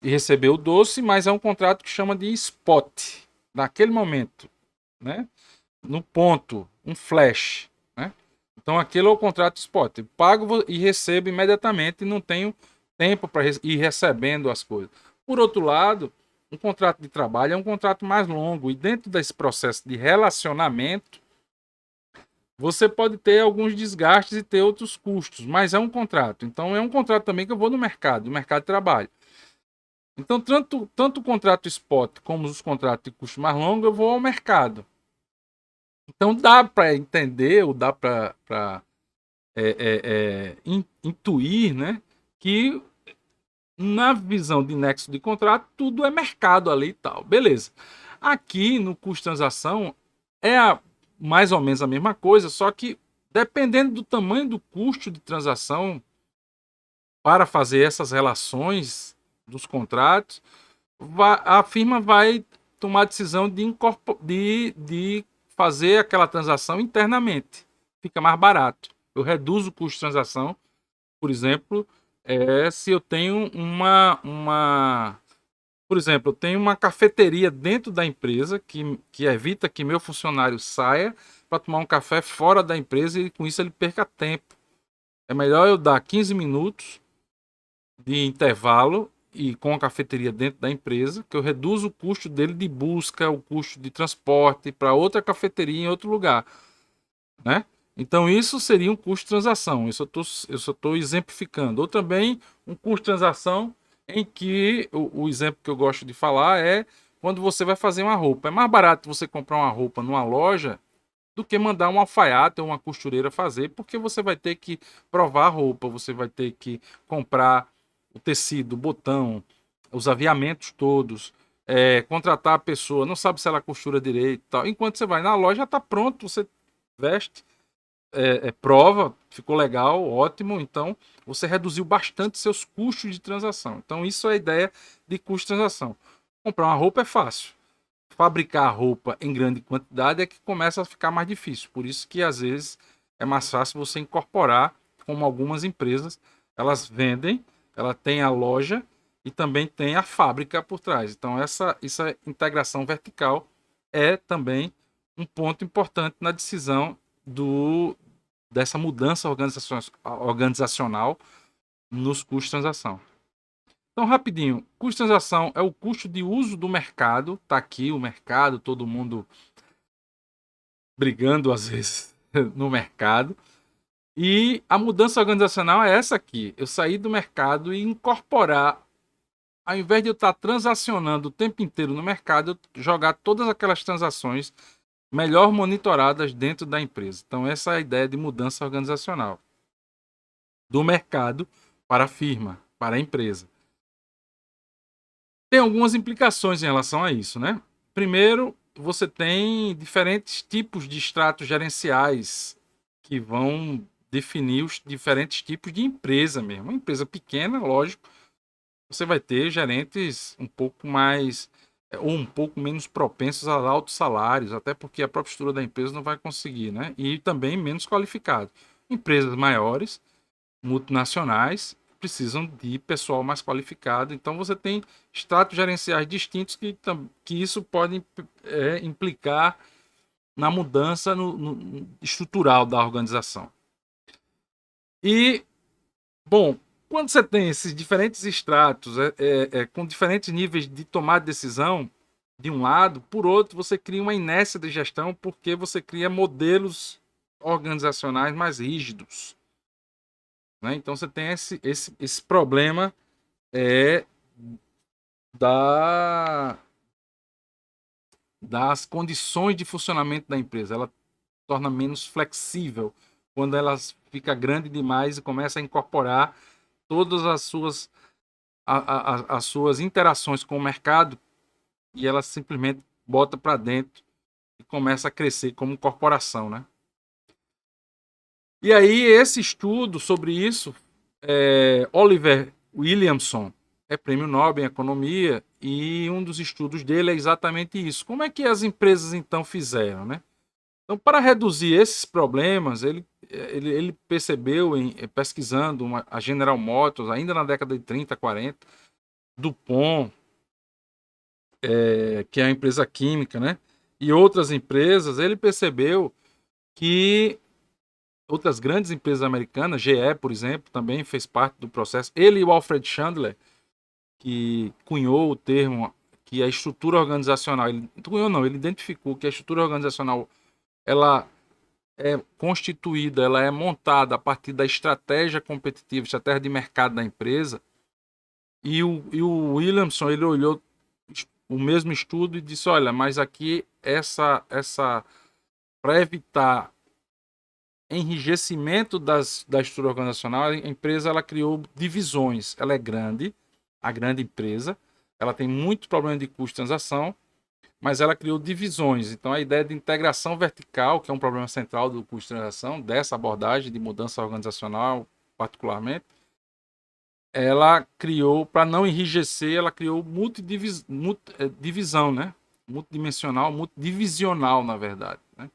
e receber o doce, mas é um contrato que chama de spot, naquele momento, né? No ponto, um flash, né? Então aquele é o contrato spot. Eu pago e recebo imediatamente e não tenho tempo para ir recebendo as coisas. Por outro lado, um contrato de trabalho é um contrato mais longo e dentro desse processo de relacionamento você pode ter alguns desgastes e ter outros custos, mas é um contrato. Então é um contrato também que eu vou no mercado de trabalho. Então, tanto o contrato spot como os contratos de custo mais longo, eu vou ao mercado. Então dá para entender, ou dá para intuir, né, que na visão de nexo de contrato, tudo é mercado ali e tal. Beleza. Aqui no custo de transação mais ou menos a mesma coisa, só que dependendo do tamanho do custo de transação para fazer essas relações dos contratos, a firma vai tomar a decisão de fazer aquela transação internamente. Fica mais barato. Eu reduzo o custo de transação, por exemplo, se eu tenho por exemplo, eu tenho uma cafeteria dentro da empresa que evita que meu funcionário saia para tomar um café fora da empresa e com isso ele perca tempo. É melhor eu dar 15 minutos de intervalo e com a cafeteria dentro da empresa, que eu reduzo o custo dele de busca, o custo de transporte para outra cafeteria em outro lugar, né? Então isso seria um custo de transação. Isso eu só estou exemplificando. Ou também um custo de transação em que o exemplo que eu gosto de falar é quando você vai fazer uma roupa. É mais barato você comprar uma roupa numa loja do que mandar um alfaiate ou uma costureira fazer, porque você vai ter que provar a roupa, você vai ter que comprar o tecido, o botão, os aviamentos todos, contratar a pessoa, não sabe se ela costura direito e tal. Enquanto você vai na loja, está pronto, você veste, prova, ficou legal, ótimo. Então, você reduziu bastante seus custos de transação. Então, isso é a ideia de custo de transação. Comprar uma roupa é fácil. Fabricar a roupa em grande quantidade é que começa a ficar mais difícil. Por isso que, às vezes, é mais fácil você incorporar, como algumas empresas, elas vendem, ela tem a loja e também tem a fábrica por trás. Então, essa integração vertical é também um ponto importante na decisão dessa mudança organizacional nos custos de transação. Então, rapidinho, custo de transação é o custo de uso do mercado. Tá aqui o mercado, todo mundo brigando às vezes no mercado. E a mudança organizacional é essa aqui. Eu sair do mercado e incorporar, ao invés de eu estar transacionando o tempo inteiro no mercado, eu jogar todas aquelas transações melhor monitoradas dentro da empresa. Então, essa é a ideia de mudança organizacional. Do mercado para a firma, para a empresa. Tem algumas implicações em relação a isso, né? Primeiro, você tem diferentes tipos de estratos gerenciais que vão definir os diferentes tipos de empresa mesmo. Uma empresa pequena, lógico, você vai ter gerentes um pouco mais ou um pouco menos propensos a altos salários, até porque a própria estrutura da empresa não vai conseguir, né? E também menos qualificado. Empresas maiores, multinacionais, precisam de pessoal mais qualificado. Então você tem estratos gerenciais distintos que isso pode implicar na mudança no estrutural da organização. E, bom, quando você tem esses diferentes estratos com diferentes níveis de tomar decisão, de um lado, por outro, você cria uma inércia de gestão porque você cria modelos organizacionais mais rígidos. Né? Então você tem esse problema das condições de funcionamento da empresa. Ela torna menos flexível quando ela fica grande demais e começa a incorporar todas as suas interações com o mercado e ela simplesmente bota para dentro e começa a crescer como corporação, né? E aí esse estudo sobre isso, Oliver Williamson é prêmio Nobel em economia, e um dos estudos dele é exatamente isso. Como é que as empresas então fizeram, né? Então, para reduzir esses problemas, ele percebeu, pesquisando a General Motors, ainda na década de 30, 40, DuPont, que é a empresa química, né? E outras empresas, ele percebeu que outras grandes empresas americanas, GE, por exemplo, também fez parte do processo. Ele e o Alfred Chandler, que cunhou o termo que a estrutura organizacional, ele cunhou não, ele identificou que a estrutura organizacional ela é constituída, ela é montada a partir da estratégia competitiva, estratégia de mercado da empresa. E o Williamson, ele olhou o mesmo estudo e disse, olha, mas aqui para evitar enrijecimento da estrutura organizacional, a empresa ela criou divisões. Ela é grande, a grande empresa, ela tem muito problema de custo de transação, mas ela criou divisões. Então, a ideia de integração vertical, que é um problema central do custo de transação, dessa abordagem de mudança organizacional, particularmente, ela criou, para não enrijecer, ela criou divisão, né? Multidimensional, multidivisional, na verdade. Né?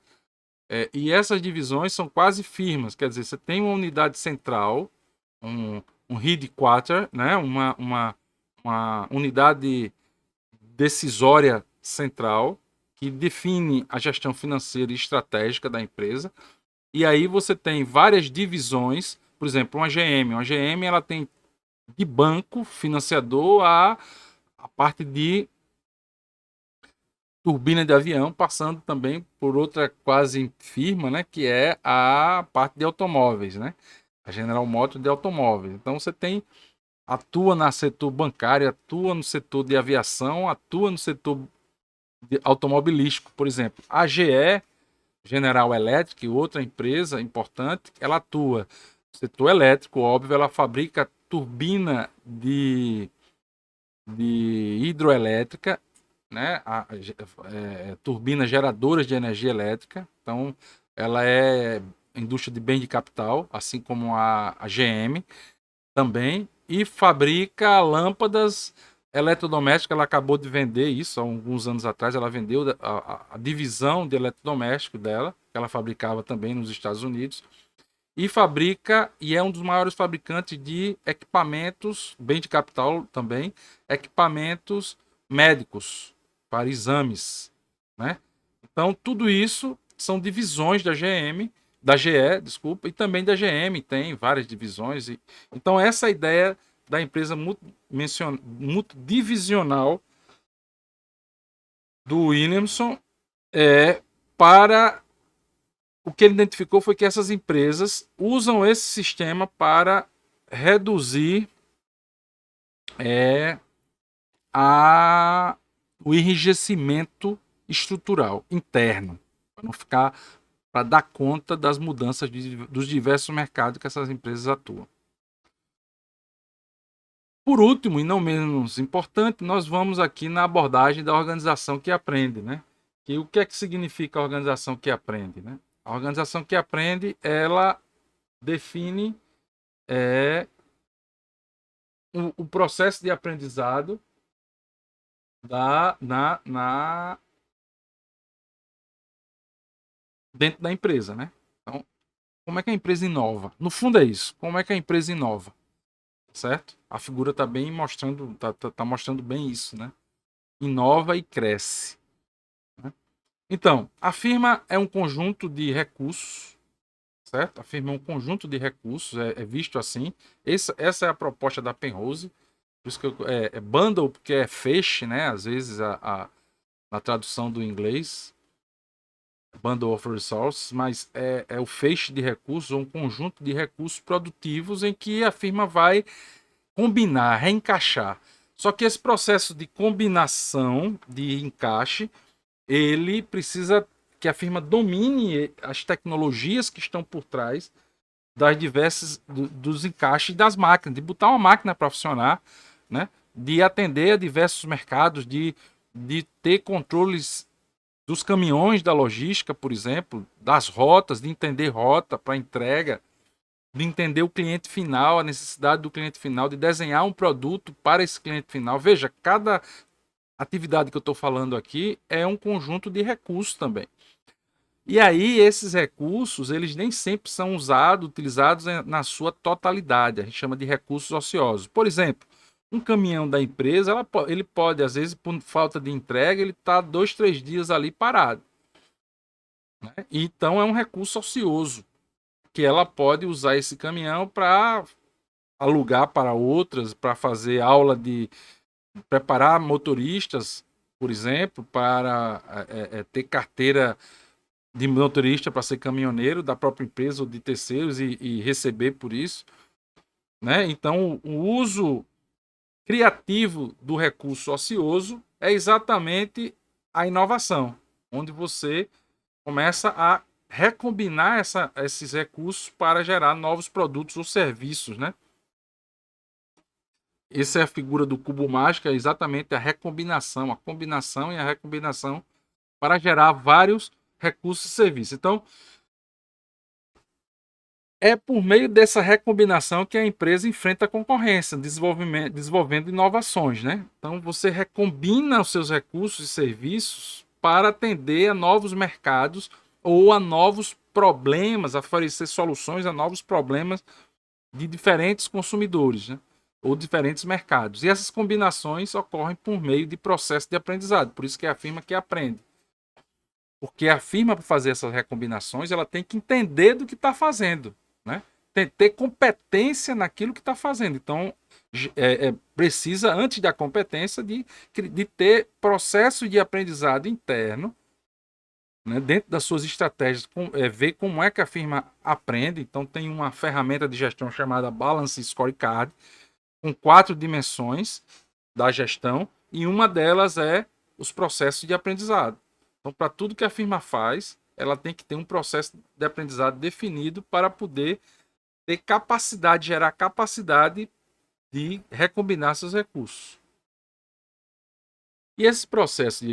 E essas divisões são quase firmas, quer dizer, você tem uma unidade central, um headquarter, né? uma unidade decisória central que define a gestão financeira e estratégica da empresa. E aí você tem várias divisões, por exemplo, uma GM. Uma GM ela tem de banco, financiador, a parte de turbina de avião, passando também por outra quase firma, né, que é a parte de automóveis, né? A General Motors de automóveis. Então você atua no setor bancário, atua no setor de aviação, atua no setor automobilístico, por exemplo. A GE, General Electric, outra empresa importante, ela atua no setor elétrico, óbvio, ela fabrica turbina de hidroelétrica, né? Turbinas geradoras de energia elétrica. Então, ela é indústria de bem de capital, assim como a GM também, e fabrica lâmpadas eletrodomésticas. Ela acabou de vender isso há alguns anos atrás. Ela vendeu a divisão de eletrodoméstico dela, que ela fabricava também nos Estados Unidos, e fabrica, e é um dos maiores fabricantes de equipamentos, bem de capital também, equipamentos médicos para exames, né? Então, tudo isso são divisões da GM, da GE, desculpa, e também da GM, tem várias divisões. Então, essa ideia da empresa multidivisional do Williamson para o que ele identificou foi que essas empresas usam esse sistema para reduzir o enrijecimento estrutural interno, para não ficar, para dar conta das mudanças dos diversos mercados que essas empresas atuam. Por último, e não menos importante, nós vamos aqui na abordagem da organização que aprende, né? E o que é que significa a organização que aprende, né? A organização que aprende, ela define o processo de aprendizado dentro da empresa, né? Então, como é que a empresa inova? No fundo é isso. Como é que a empresa inova? Certo? A figura está bem mostrando, tá mostrando bem isso, né? Inova e cresce. Né? Então, a firma é um conjunto de recursos, certo? A firma é um conjunto de recursos, é visto assim. Essa é a proposta da Penrose. Por isso que é bundle, porque é feixe, né? Às vezes na tradução do inglês, bundle of resources, mas é o feixe de recursos, um conjunto de recursos produtivos em que a firma vai combinar, reencaixar. Só que esse processo de combinação, de encaixe, ele precisa que a firma domine as tecnologias que estão por trás das diversas dos encaixes das máquinas, de botar uma máquina para funcionar, né? De atender a diversos mercados, de ter controles dos caminhões da logística, por exemplo, das rotas, de entender rota para entrega, de entender o cliente final, a necessidade do cliente final, de desenhar um produto para esse cliente final. Veja, cada atividade que eu estou falando aqui é um conjunto de recursos também. E aí, esses recursos, eles nem sempre são utilizados na sua totalidade. A gente chama de recursos ociosos. Por exemplo, um caminhão da empresa, ele pode, às vezes, por falta de entrega, ele está 2, 3 dias ali parado. Né? Então, é um recurso ocioso, que ela pode usar esse caminhão para alugar para outras, para fazer aula de preparar motoristas, por exemplo, para ter carteira de motorista para ser caminhoneiro da própria empresa ou de terceiros e receber por isso. Né? Então, o uso criativo do recurso ocioso é exatamente a inovação, onde você começa a recombinar esses recursos para gerar novos produtos ou serviços, né? Essa é a figura do cubo mágico, é exatamente a recombinação, a combinação e a recombinação para gerar vários recursos e serviços. Então, é por meio dessa recombinação que a empresa enfrenta a concorrência, desenvolvendo inovações, né? Então, você recombina os seus recursos e serviços para atender a novos mercados ou a novos problemas, a oferecer soluções a novos problemas de diferentes consumidores, né? Ou diferentes mercados. E essas combinações ocorrem por meio de processo de aprendizado. Por isso que é a firma que aprende. Porque a firma, para fazer essas recombinações, ela tem que entender do que está fazendo. Né? Tem que ter competência naquilo que está fazendo. Então, precisa, antes da competência, de ter processo de aprendizado interno, né, dentro das suas estratégias, ver como é que a firma aprende. Então, tem uma ferramenta de gestão chamada Balance Scorecard, com 4 dimensões da gestão, e uma delas é os processos de aprendizado. Então, para tudo que a firma faz, ela tem que ter um processo de aprendizado definido para poder ter capacidade, gerar capacidade de recombinar seus recursos. E esse processo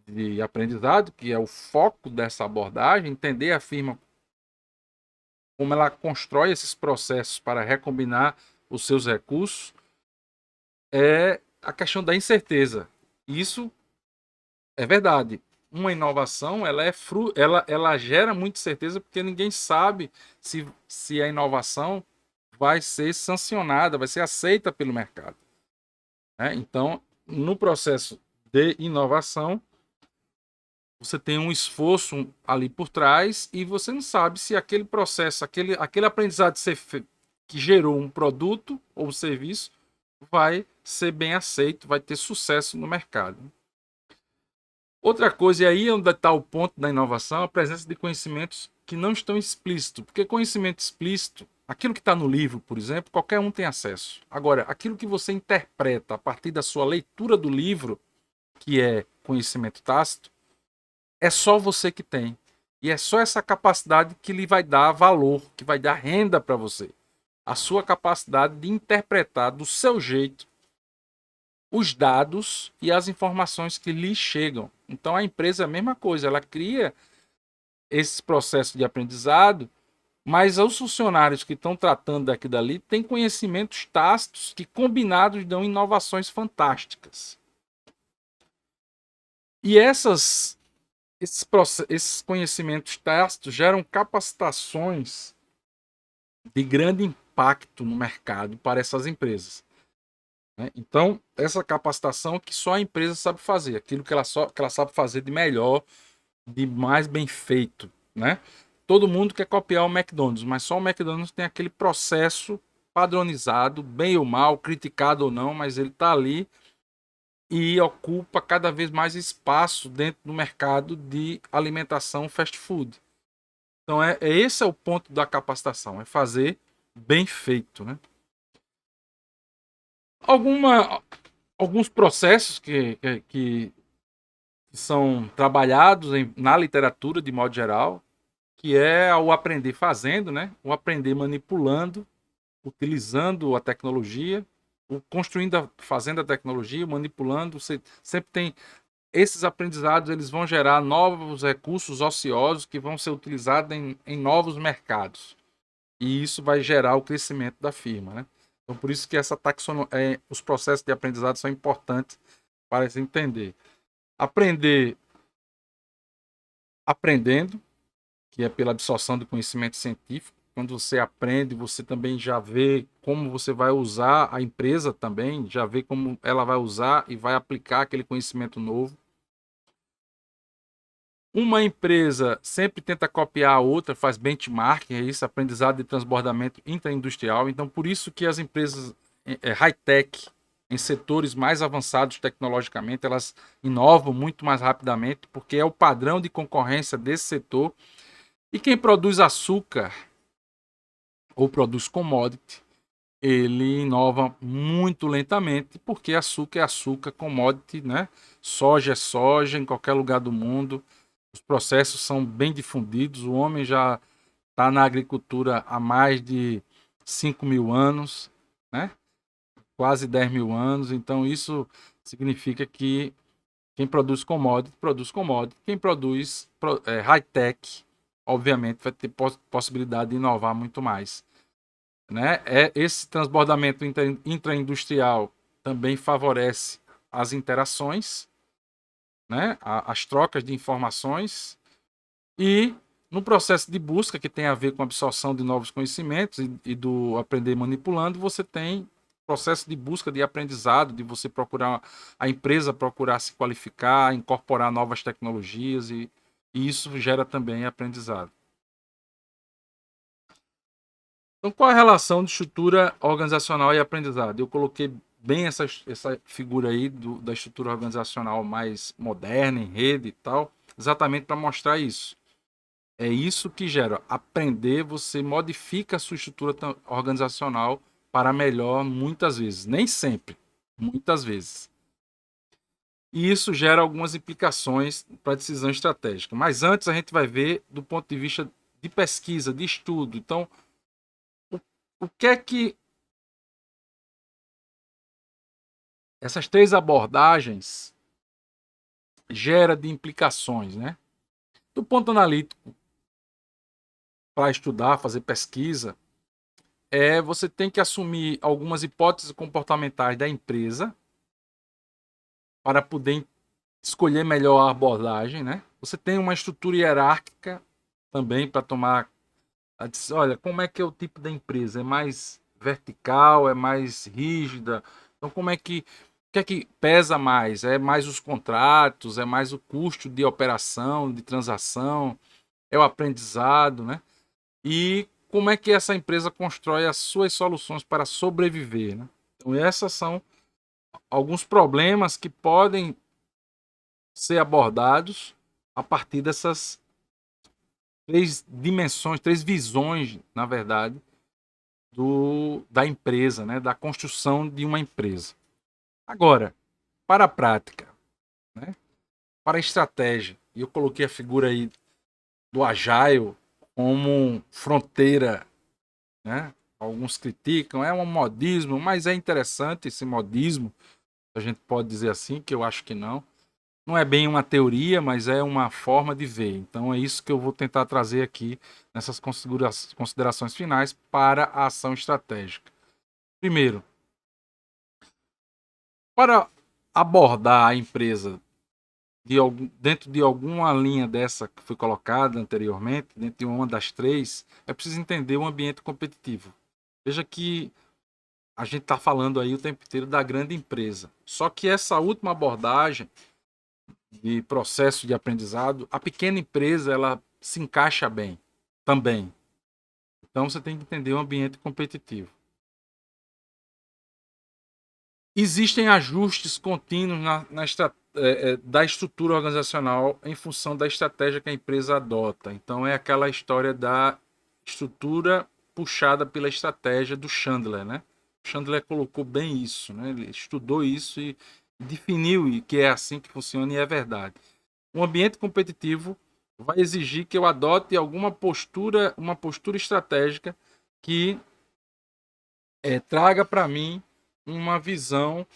de aprendizado, que é o foco dessa abordagem, entender a firma, como ela constrói esses processos para recombinar os seus recursos, é a questão da incerteza. Isso é verdade. Uma inovação, ela gera muita certeza, porque ninguém sabe se a inovação vai ser sancionada, vai ser aceita pelo mercado. Né? Então, no processo de inovação, você tem um esforço ali por trás e você não sabe se aquele processo, aquele aprendizado que gerou um produto ou serviço vai ser bem aceito, vai ter sucesso no mercado. Outra coisa, e aí é onde está o ponto da inovação, a presença de conhecimentos que não estão explícitos. Porque conhecimento explícito, aquilo que está no livro, por exemplo, qualquer um tem acesso. Agora, aquilo que você interpreta a partir da sua leitura do livro, que é conhecimento tácito, é só você que tem. E é só essa capacidade que lhe vai dar valor, que vai dar renda para você. A sua capacidade de interpretar do seu jeito os dados e as informações que lhe chegam. Então a empresa é a mesma coisa, ela cria esse processo de aprendizado, mas os funcionários que estão tratando daqui e dali têm conhecimentos tácitos que combinados dão inovações fantásticas. E esses conhecimentos tácitos geram capacitações de grande impacto no mercado para essas empresas. Então, essa capacitação que só a empresa sabe fazer, aquilo que ela sabe fazer de melhor, de mais bem feito. Né? Todo mundo quer copiar o McDonald's, mas só o McDonald's tem aquele processo padronizado, bem ou mal, criticado ou não, mas ele está ali e ocupa cada vez mais espaço dentro do mercado de alimentação fast food. Então, esse é o ponto da capacitação, é fazer bem feito. Né? Alguns processos que são trabalhados na literatura de modo geral, que é o aprender fazendo, né? O aprender manipulando, utilizando a tecnologia, o construindo, fazendo a tecnologia, manipulando. Você sempre tem esses aprendizados, eles vão gerar novos recursos ociosos que vão ser utilizados em novos mercados. E isso vai gerar o crescimento da firma, né? Então, por isso que essa os processos de aprendizado são importantes para se entender. Aprender aprendendo, que é pela absorção do conhecimento científico. Quando você aprende, você também já vê como você vai usar a empresa também, já vê como ela vai usar e vai aplicar aquele conhecimento novo. Uma empresa sempre tenta copiar a outra, faz benchmarking, é isso, aprendizado de transbordamento intraindustrial. Então, por isso que as empresas high-tech, em setores mais avançados tecnologicamente, elas inovam muito mais rapidamente, porque é o padrão de concorrência desse setor. E quem produz açúcar ou produz commodity, ele inova muito lentamente, porque açúcar é açúcar, commodity, né? Soja é soja em qualquer lugar do mundo. Os processos são bem difundidos. O homem já está na agricultura há mais de 5.000 anos, né? Quase 10.000 anos. Então, isso significa que quem produz commodity, produz commodity. Quem produz high-tech, obviamente, vai ter possibilidade de inovar muito mais. Né? Esse transbordamento intraindustrial também favorece as interações, né? As trocas de informações e no processo de busca, que tem a ver com a absorção de novos conhecimentos e do aprender manipulando, você tem processo de busca de aprendizado, de você procurar, a empresa procurar se qualificar, incorporar novas tecnologias e isso gera também aprendizado. Então, qual é a relação de estrutura organizacional e aprendizado? Eu coloquei bem essa figura aí da estrutura organizacional mais moderna, em rede e tal, exatamente para mostrar isso. É isso que gera. Aprender, você modifica a sua estrutura organizacional para melhor muitas vezes. Nem sempre, muitas vezes. E isso gera algumas implicações para a decisão estratégica. Mas antes a gente vai ver do ponto de vista de pesquisa, de estudo. Então, o que é que essas três abordagens gera de implicações, né? Do ponto analítico, para estudar, fazer pesquisa, você tem que assumir algumas hipóteses comportamentais da empresa para poder escolher melhor a abordagem, né? Você tem uma estrutura hierárquica também para tomar a decisão. Olha, como é que é o tipo da empresa? É mais vertical? É mais rígida? Então, o que é que pesa mais? É mais os contratos? É mais o custo de operação, de transação? É o aprendizado, né? E como é que essa empresa constrói as suas soluções para sobreviver, né? Então, esses são alguns problemas que podem ser abordados a partir dessas três dimensões, três visões, na verdade, da empresa, né? Da construção de uma empresa. Agora, para a prática, né? Para a estratégia, e eu coloquei a figura aí do Agile como fronteira, né? Alguns criticam, é um modismo, mas é interessante esse modismo, a gente pode dizer assim, que eu acho que não. Não é bem uma teoria, mas é uma forma de ver. Então é isso que eu vou tentar trazer aqui nessas considerações finais para a ação estratégica. Primeiro, para abordar a empresa dentro de alguma linha dessa que foi colocada anteriormente, dentro de uma das três, é preciso entender o ambiente competitivo. Veja que a gente está falando aí o tempo inteiro da grande empresa. Só que essa última abordagem de processo de aprendizado, a pequena empresa ela se encaixa bem também. Então você tem que entender o ambiente competitivo. Existem ajustes contínuos da estrutura organizacional em função da estratégia que a empresa adota. Então é aquela história da estrutura puxada pela estratégia do Chandler, né? O Chandler colocou bem isso, né? Ele estudou isso e definiu que é assim que funciona e é verdade. Um ambiente competitivo vai exigir que eu adote uma postura estratégica que traga para mim uma visão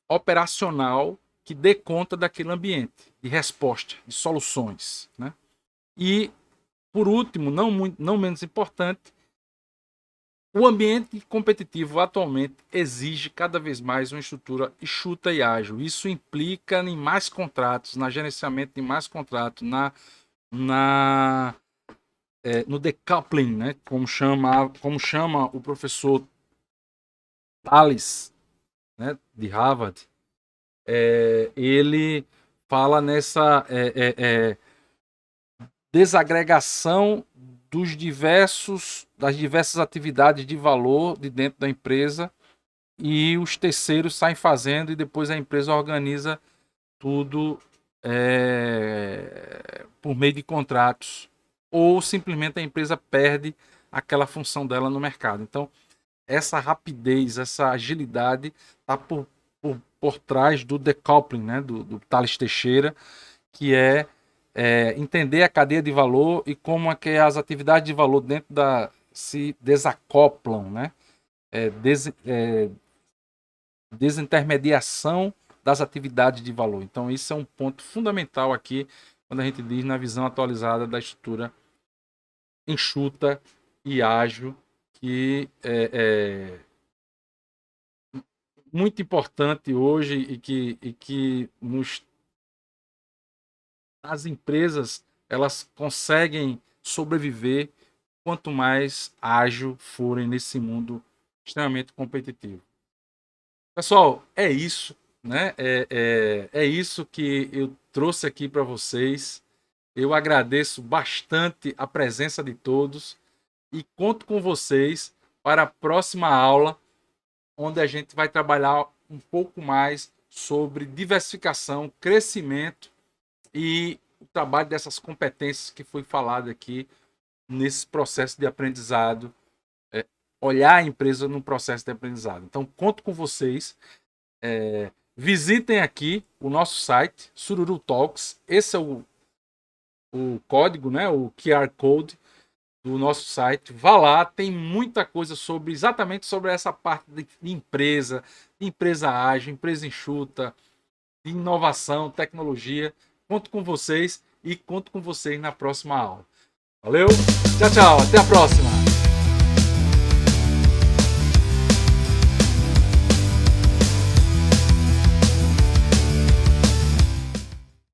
operacional que dê conta daquele ambiente, de resposta, de soluções, né? E por último, não menos importante, o ambiente competitivo atualmente exige cada vez mais uma estrutura enxuta e ágil. Isso implica em mais contratos, na gerenciamento de mais contratos, no decoupling, né? Como chama o professor Tales, né? De Harvard. Ele fala nessa desagregação das diversas atividades de valor de dentro da empresa, e os terceiros saem fazendo e depois a empresa organiza tudo por meio de contratos, ou simplesmente a empresa perde aquela função dela no mercado. Então, essa rapidez, essa agilidade está por trás do decoupling, né, do Thales Teixeira, que é entender a cadeia de valor e como é que as atividades de valor dentro se desacoplam, né? Desintermediação das atividades de valor. Então, isso é um ponto fundamental aqui, quando a gente diz na visão atualizada da estrutura enxuta e ágil, que é muito importante hoje e que as empresas elas conseguem sobreviver quanto mais ágil forem nesse mundo extremamente competitivo. Pessoal, é isso, né? É isso que eu trouxe aqui para vocês. Eu agradeço bastante a presença de todos e conto com vocês para a próxima aula, onde a gente vai trabalhar um pouco mais sobre diversificação, crescimento e o trabalho dessas competências que foi falado aqui nesse processo de aprendizado, olhar a empresa no processo de aprendizado. Então, conto com vocês. Visitem aqui o nosso site, Sururu Talks. Esse é o código, né, o QR Code do nosso site. Vá lá, tem muita coisa exatamente sobre essa parte de empresa ágil, empresa enxuta, de inovação, tecnologia. Conto com vocês e conto com vocês na próxima aula. Valeu, tchau, tchau, até a próxima.